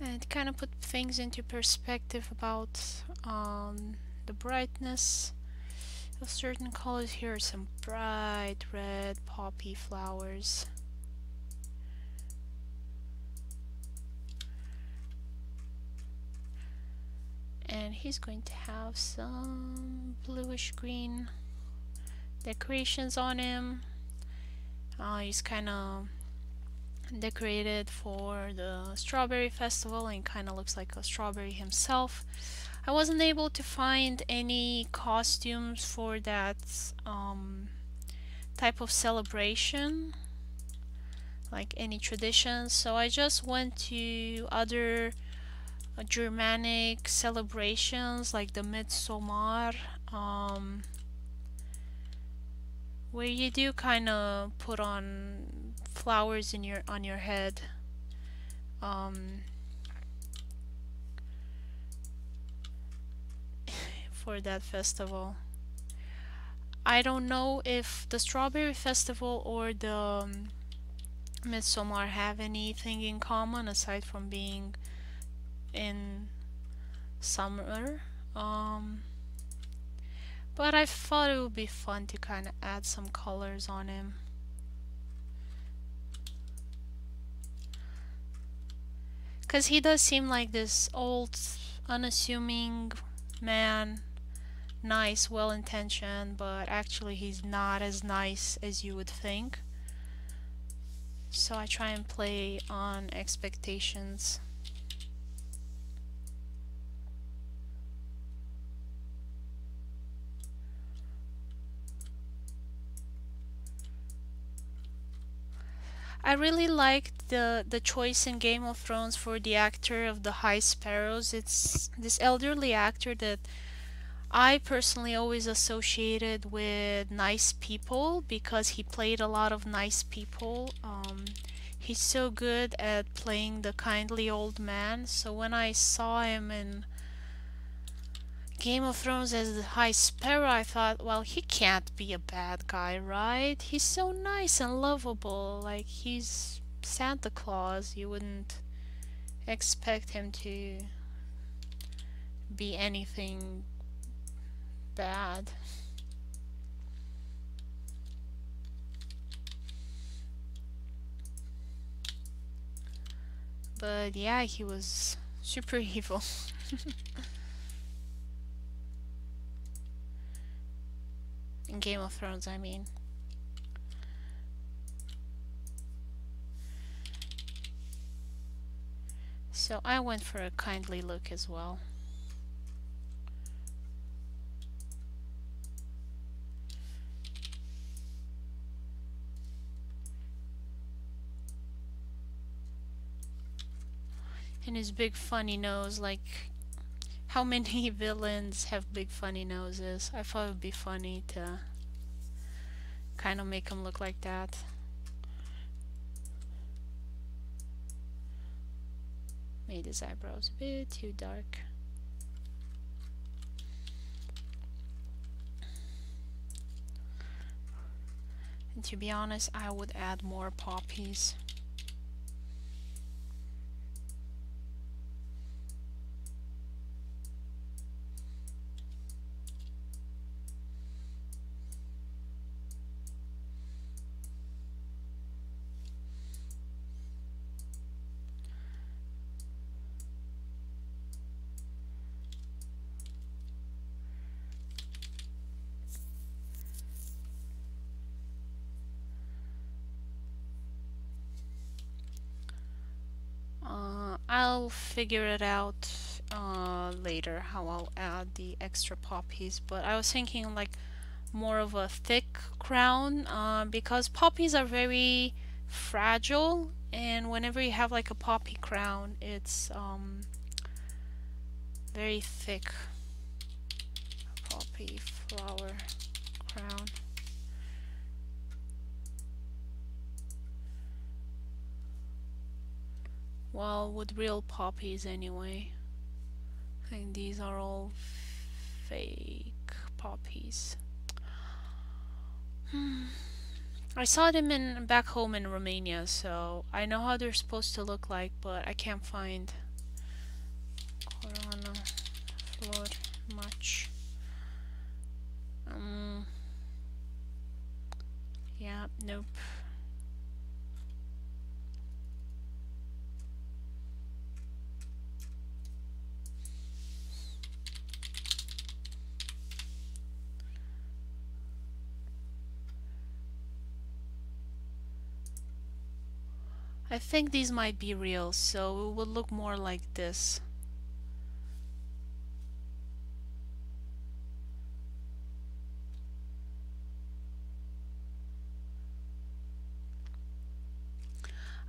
Speaker 1: And kind of put things into perspective about the brightness of certain colors. Here are some bright red poppy flowers. And he's going to have some bluish green decorations on him. He's kind of decorated for the strawberry festival and kind of looks like a strawberry himself. I wasn't able to find any costumes for that type of celebration, like any traditions, so I just went to other Germanic celebrations like the Midsommar, where you do kind of put on flowers in on your head. For that festival. I don't know if the Strawberry Festival or the Midsommar have anything in common aside from being in summer. But I thought it would be fun to kind of add some colors on him. Because he does seem like this old, unassuming man. Nice, well-intentioned, but actually he's not as nice as you would think. So I try and play on expectations. I really liked the choice in Game of Thrones for the actor of the High Sparrows. It's this elderly actor that I personally always associated with nice people because he played a lot of nice people. He's so good at playing the kindly old man. So when I saw him in Game of Thrones as the High Sparrow, I thought, well, he can't be a bad guy, right? He's so nice and lovable. Like, he's Santa Claus. You wouldn't expect him to be anything bad. But yeah, he was super evil. In Game of Thrones, I mean. So I went for a kindly look as well. And his big funny nose, like, how many villains have big funny noses? I thought it would be funny to kind of make him look like that. Made his eyebrows a bit too dark. And to be honest, I would add more poppies. I'll figure it out later how I'll add the extra poppies, but I was thinking like more of a thick crown because poppies are very fragile, and whenever you have like a poppy crown, it's very thick. Poppy flower crown. Well, with real poppies anyway. I think these are all fake poppies. I saw them in back home in Romania, so I know how they're supposed to look like, but I can't find Corona flor much. Yeah, nope. I think these might be real, so it would look more like this.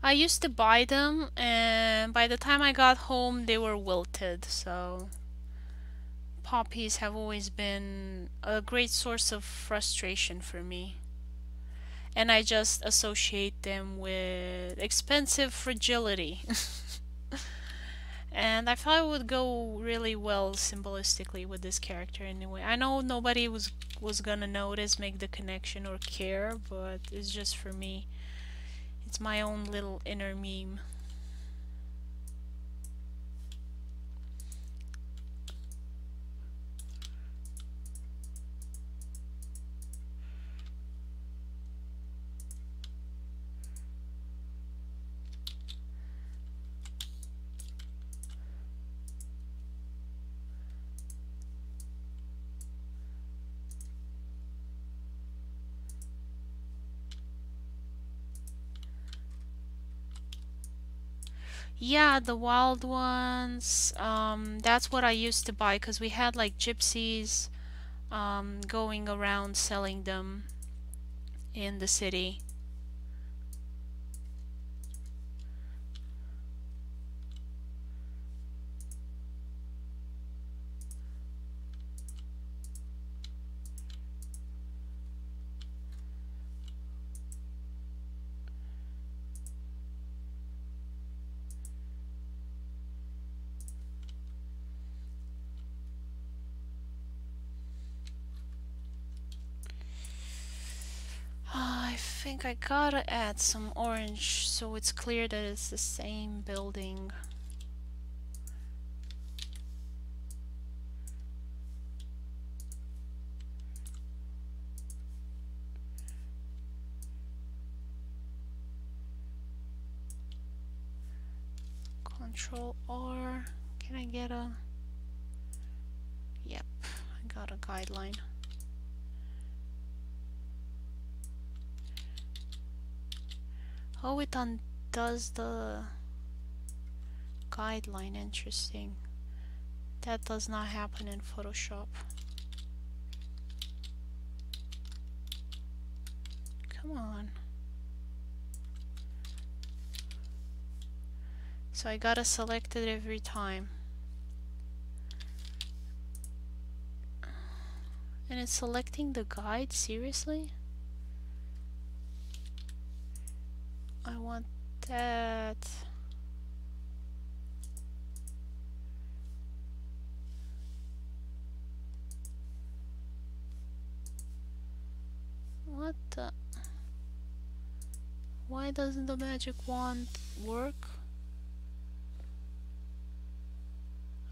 Speaker 1: I used to buy them, and by the time I got home, they were wilted, so poppies have always been a great source of frustration for me. And I just associate them with expensive fragility. And I thought it would go really well symbolistically with this character anyway. I know nobody was gonna notice, make the connection, or care, but it's just for me. It's my own little inner meme. Yeah, the wild ones. That's what I used to buy because we had like gypsies going around selling them in the city. think I gotta add some orange so it's clear that it's the same building. Control R. Can I get a... Yep, I got a guideline. Oh, it undoes the guideline. Interesting. That does not happen in Photoshop. Come on. So I gotta select it every time. And it's selecting the guide? Seriously? I want that. What the? Why doesn't the magic wand work?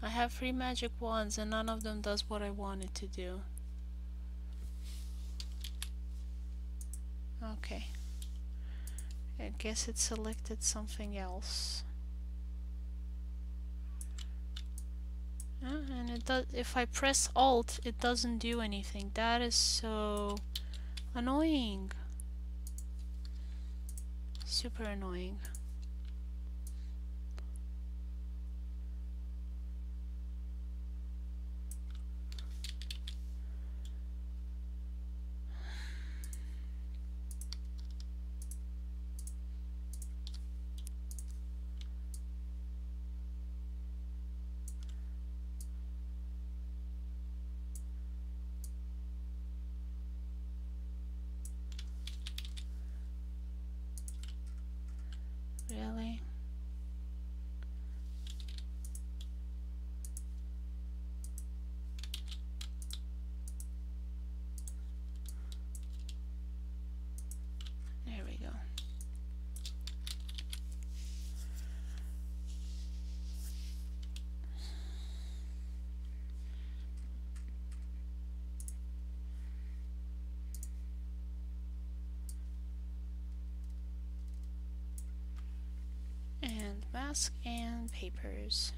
Speaker 1: I have 3 magic wands and none of them does what I want it to do. Okay. I guess it selected something else. And it does. If I press Alt, it doesn't do anything. That is so annoying. Super annoying. Really? There we go. And mask and papers.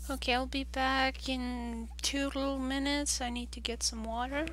Speaker 1: Okay, I'll be back in 2 little minutes. I need to get some water.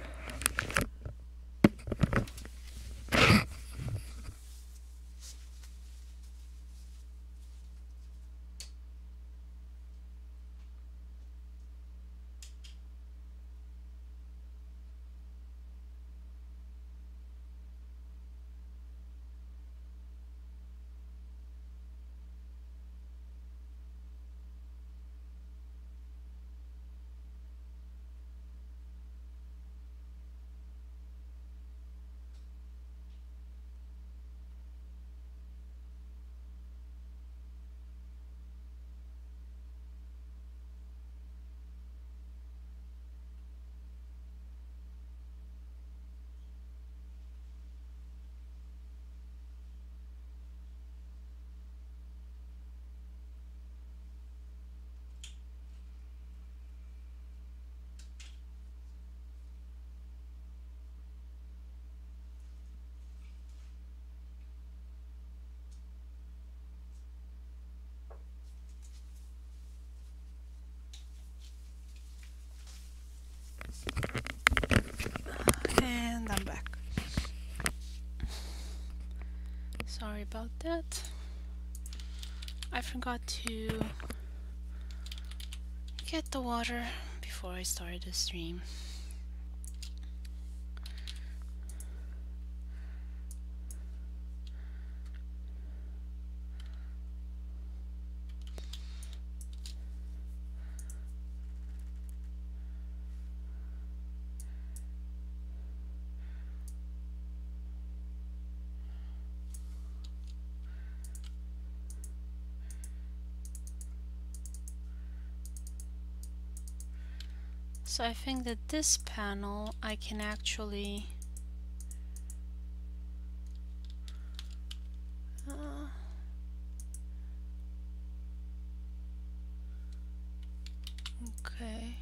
Speaker 1: And I'm back. Sorry about that. I forgot to get the water before I started the stream. So I think that this panel I can actually okay,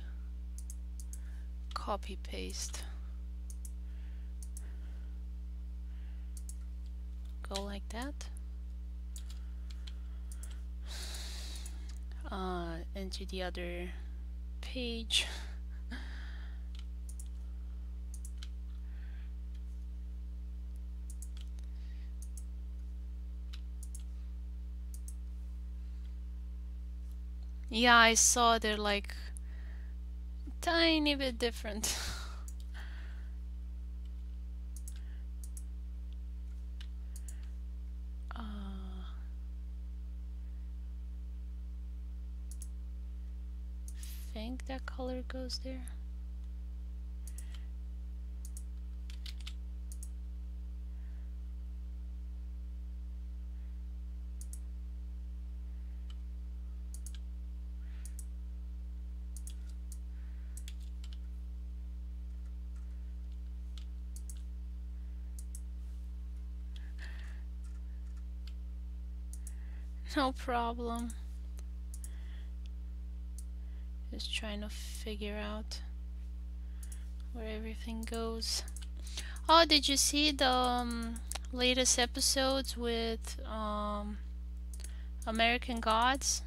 Speaker 1: copy paste, go like that, into the other page. Yeah, I saw they're like tiny bit different. Think that color goes there. No problem. Just trying to figure out where everything goes. Oh, did you see the latest episodes with American Gods?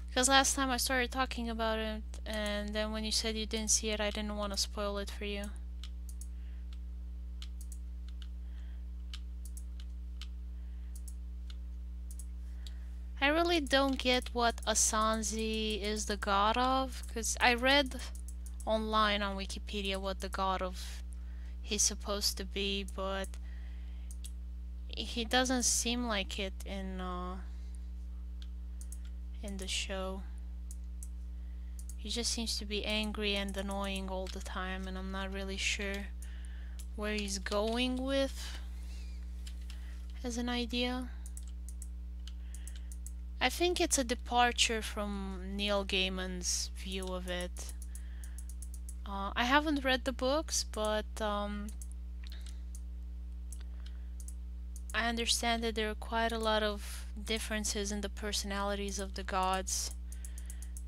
Speaker 1: Because last time I started talking about it, and then when you said you didn't see it, I didn't want to spoil it for you. I really don't get what Asanzi is the god of, because I read online on Wikipedia what the god of he's supposed to be, but he doesn't seem like it in the show. He just seems to be angry and annoying all the time, and I'm not really sure where he's going with as an idea. I think it's a departure from Neil Gaiman's view of it. I haven't read the books, but I understand that there are quite a lot of differences in the personalities of the gods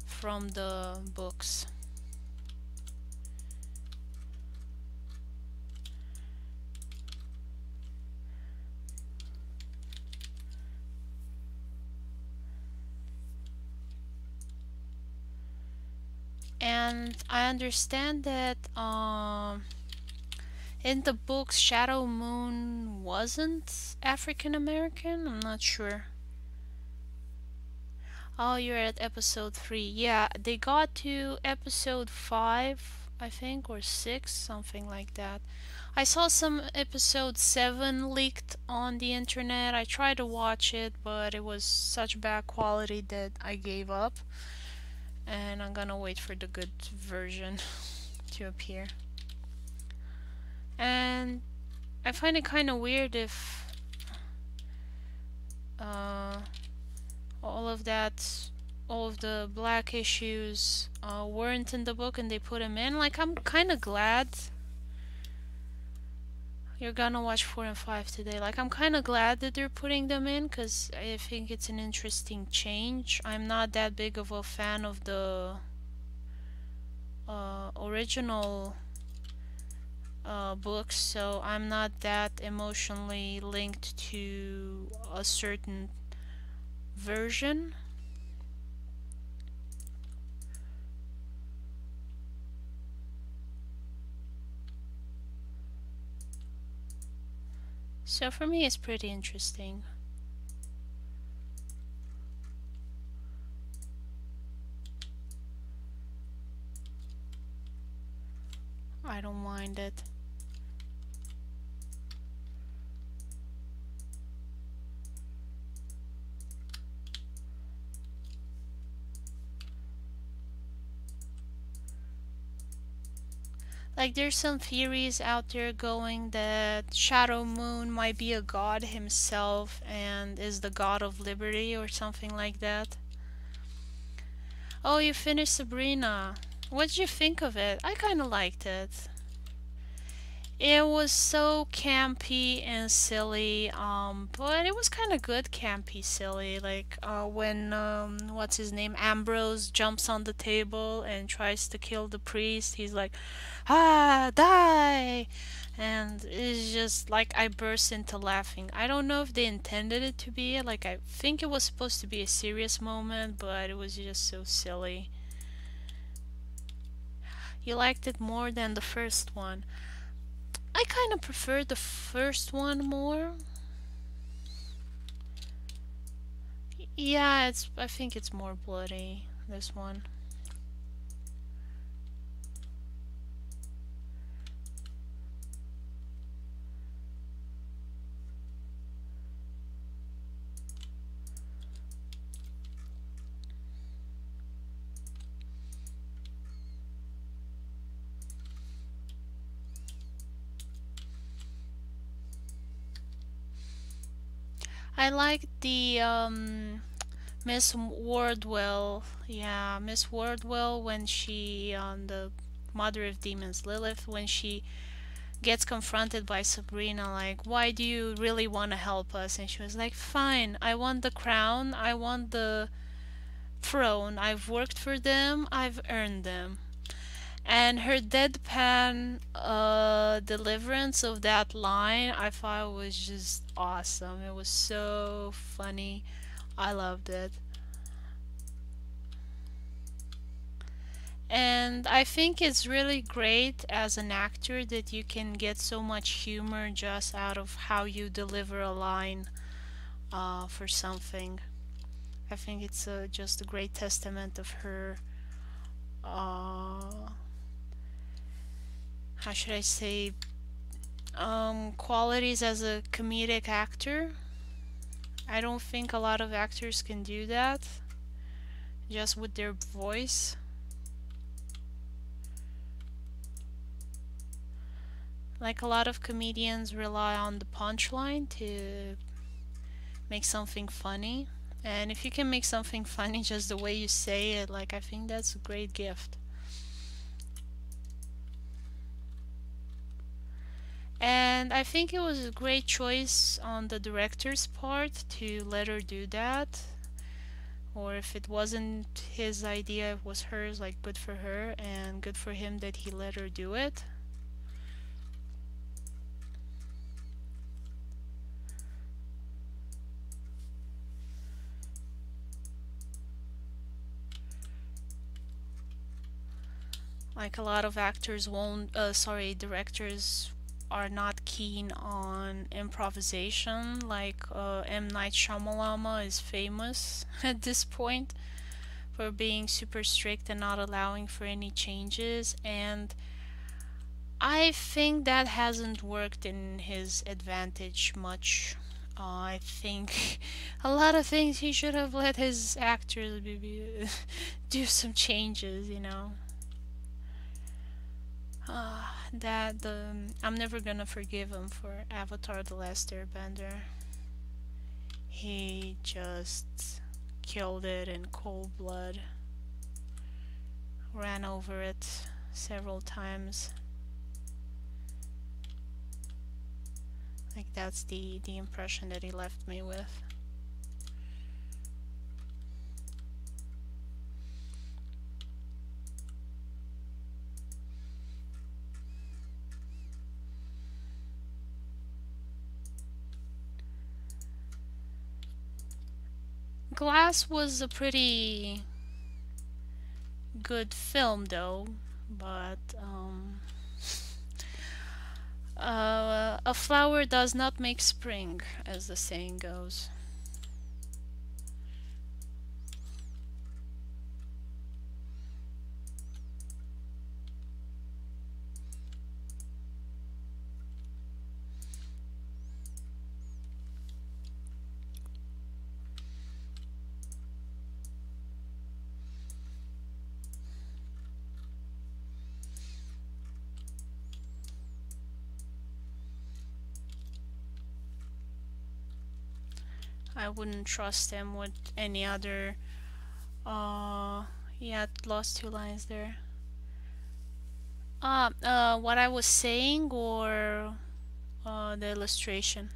Speaker 1: from the books. And I understand that in the books Shadow Moon wasn't African American. I'm not sure. Oh, you're at episode 3. Yeah, they got to episode 5, I think, or 6, something like that. I saw some episode 7 leaked on the internet. I tried to watch it, but it was such bad quality that I gave up. And I'm gonna wait for the good version to appear. And I find it kind of weird if all of the black issues weren't in the book and they put them in. Like, I'm kind of glad you're gonna watch 4 and 5 today. Like, I'm kind of glad that they're putting them in because I think it's an interesting change. I'm not that big of a fan of the original books, so I'm not that emotionally linked to a certain version. So for me, it's pretty interesting. I don't mind it. Like, there's some theories out there going that Shadow Moon might be a god himself and is the god of liberty or something like that. Oh, you finished Sabrina. What did you think of it? I kind of liked it. It was so campy and silly, but it was kind of good campy silly. Like when what's his name, Ambrose jumps on the table and tries to kill the priest. He's like, "Ah, die!" And it's just like I burst into laughing. I don't know if they intended it to be like I think it was supposed to be a serious moment, but it was just so silly. You liked it more than the first one. I kind of prefer the first one more. Yeah, it's. I think it's more bloody. This one. I like the Miss Wardwell. Yeah, Miss Wardwell when she on the Mother of Demons Lilith when she gets confronted by Sabrina like, "Why do you really want to help us?" And she was like, "Fine, I want the crown. I want the throne. I've worked for them. I've earned them." And her deadpan deliverance of that line, I thought was just awesome. It was so funny. I loved it. And I think it's really great as an actor that you can get so much humor just out of how you deliver a line for something. I think it's just a great testament of her, uh, how should I say, qualities as a comedic actor. I don't think a lot of actors can do that just with their voice. Like a lot of comedians rely on the punchline to make something funny. And if you can make something funny just the way you say it, like I think that's a great gift. And I think it was a great choice on the director's part to let her do that. Or if it wasn't his idea, it was hers, like good for her and good for him that he let her do it. Like a lot of actors won't, directors are not keen on improvisation. Like M. Night Shyamalan is famous at this point for being super strict and not allowing for any changes. And I think that hasn't worked in his advantage much. I think a lot of things he should have let his actors do some changes, you know. That the I'm never gonna forgive him for Avatar: The Last Airbender. He just killed it in cold blood, ran over it several times. Like that's the impression that he left me with. Glass was a pretty good film though, but a flower does not make spring, as the saying goes. I wouldn't trust him with any other. Yeah, lost two lines there. What I was saying or the illustration?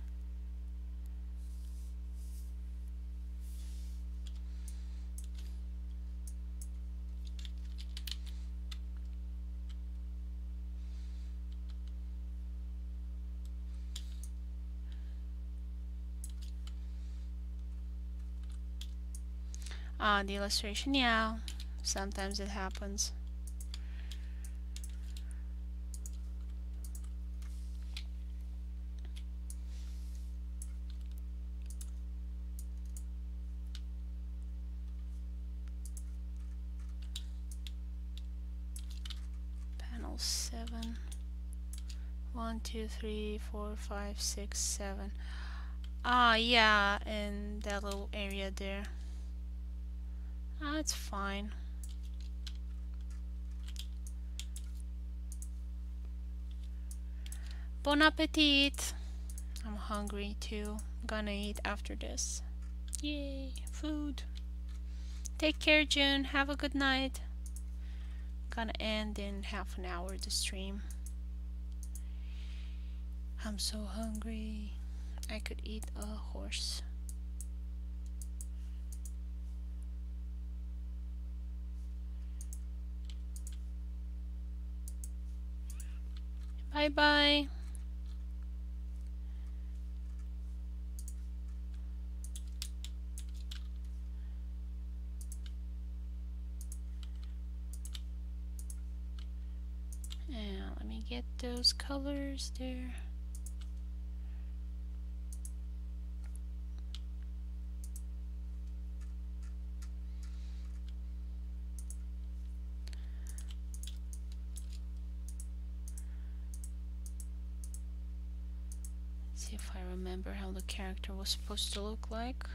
Speaker 1: The illustration, yeah. Sometimes it happens. Panel 7. 1, 2, 3, 4, 5, 6, 7. Yeah, in that little area there. It's fine. Bon appetit! I'm hungry too. Gonna eat after this. Yay, food. Take care, June. Have a good night. Gonna end in half an hour the stream. I'm so hungry. I could eat a horse. Bye bye. And let me get those colors there. See if I remember how the character was supposed to look like.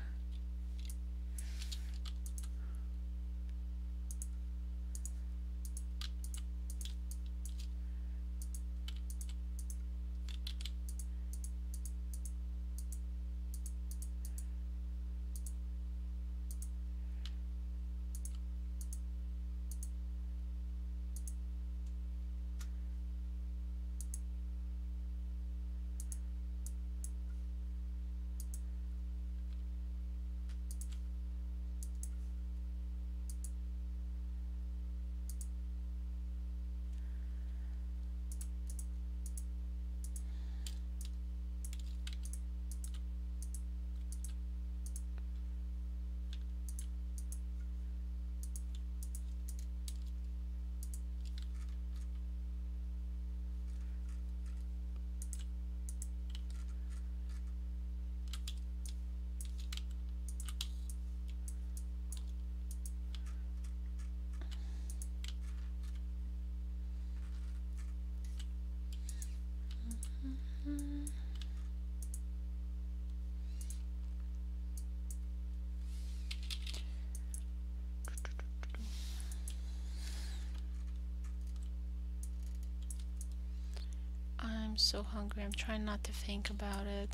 Speaker 1: I'm so hungry. I'm trying not to think about it.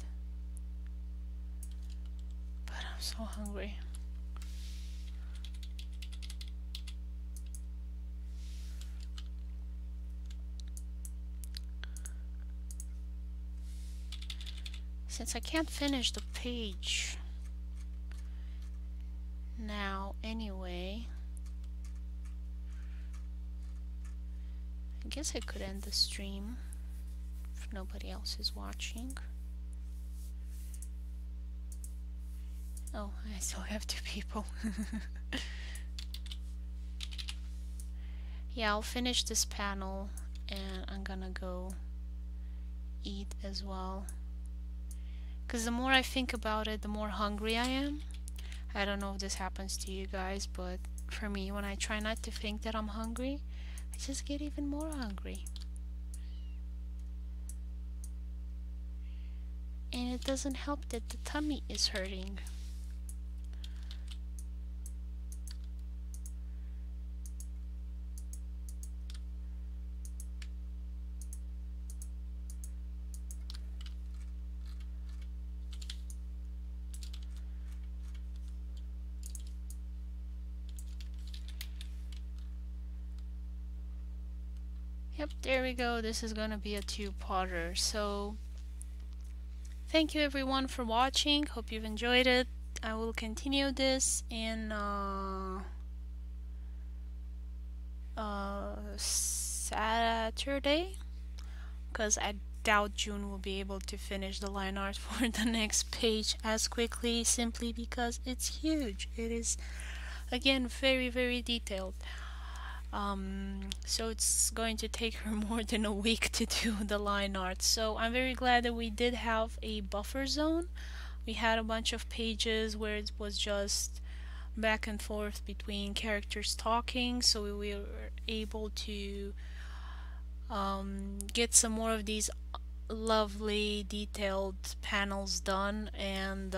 Speaker 1: But I'm so hungry. Since I can't finish the page now anyway, I guess I could end the stream if nobody else is watching. Oh, I still have 2 people. Yeah, I'll finish this panel and I'm gonna go eat as well. Because the more I think about it, the more hungry I am. I don't know if this happens to you guys, but for me, when I try not to think that I'm hungry, I just get even more hungry. And it doesn't help that the tummy is hurting. Yep, there we go. This is gonna be a two-parter. So thank you everyone for watching. Hope you've enjoyed it. I will continue this in Saturday, because I doubt June will be able to finish the line art for the next page as quickly, simply because it's huge. It is, again, very, very detailed. So it's going to take her more than a week to do the line art. So I'm very glad that we did have a buffer zone. We had a bunch of pages where it was just back and forth between characters talking, so we were able to get some more of these lovely detailed panels done. And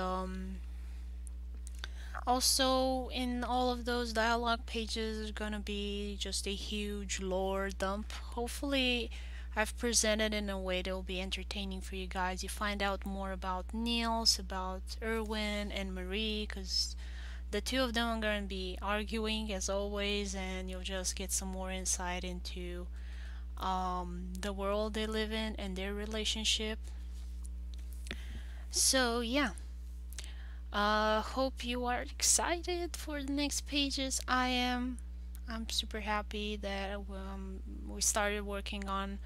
Speaker 1: also in all of those dialogue pages is gonna be just a huge lore dump. Hopefully I've presented in a way that will be entertaining for you guys. You find out more about Niels, about Erwin and Marie, because the two of them are going to be arguing as always, and you'll just get some more insight into the world they live in and their relationship. So yeah, hope you are excited for the next pages. I am. I'm super happy that we started working on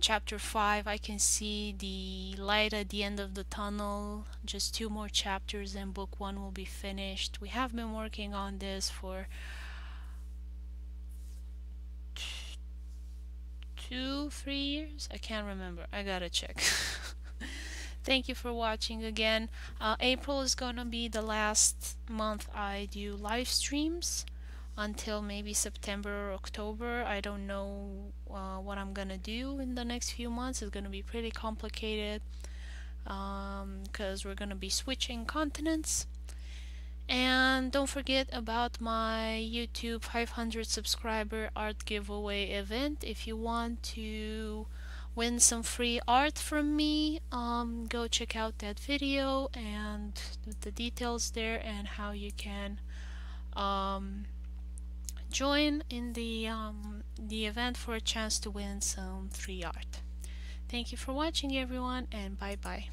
Speaker 1: chapter 5. I can see the light at the end of the tunnel. Just 2 more chapters and book 1 will be finished. We have been working on this for 2, 3 years. I can't remember. I gotta check. Thank you for watching again. April is gonna be the last month I do live streams until maybe September or October. I don't know what I'm gonna do in the next few months. It's gonna be pretty complicated because we're gonna be switching continents. And don't forget about my YouTube 500 subscriber art giveaway event. If you want to win some free art from me, go check out that video and the details there and how you can join in the event for a chance to win some free art. Thank you for watching everyone, and bye bye.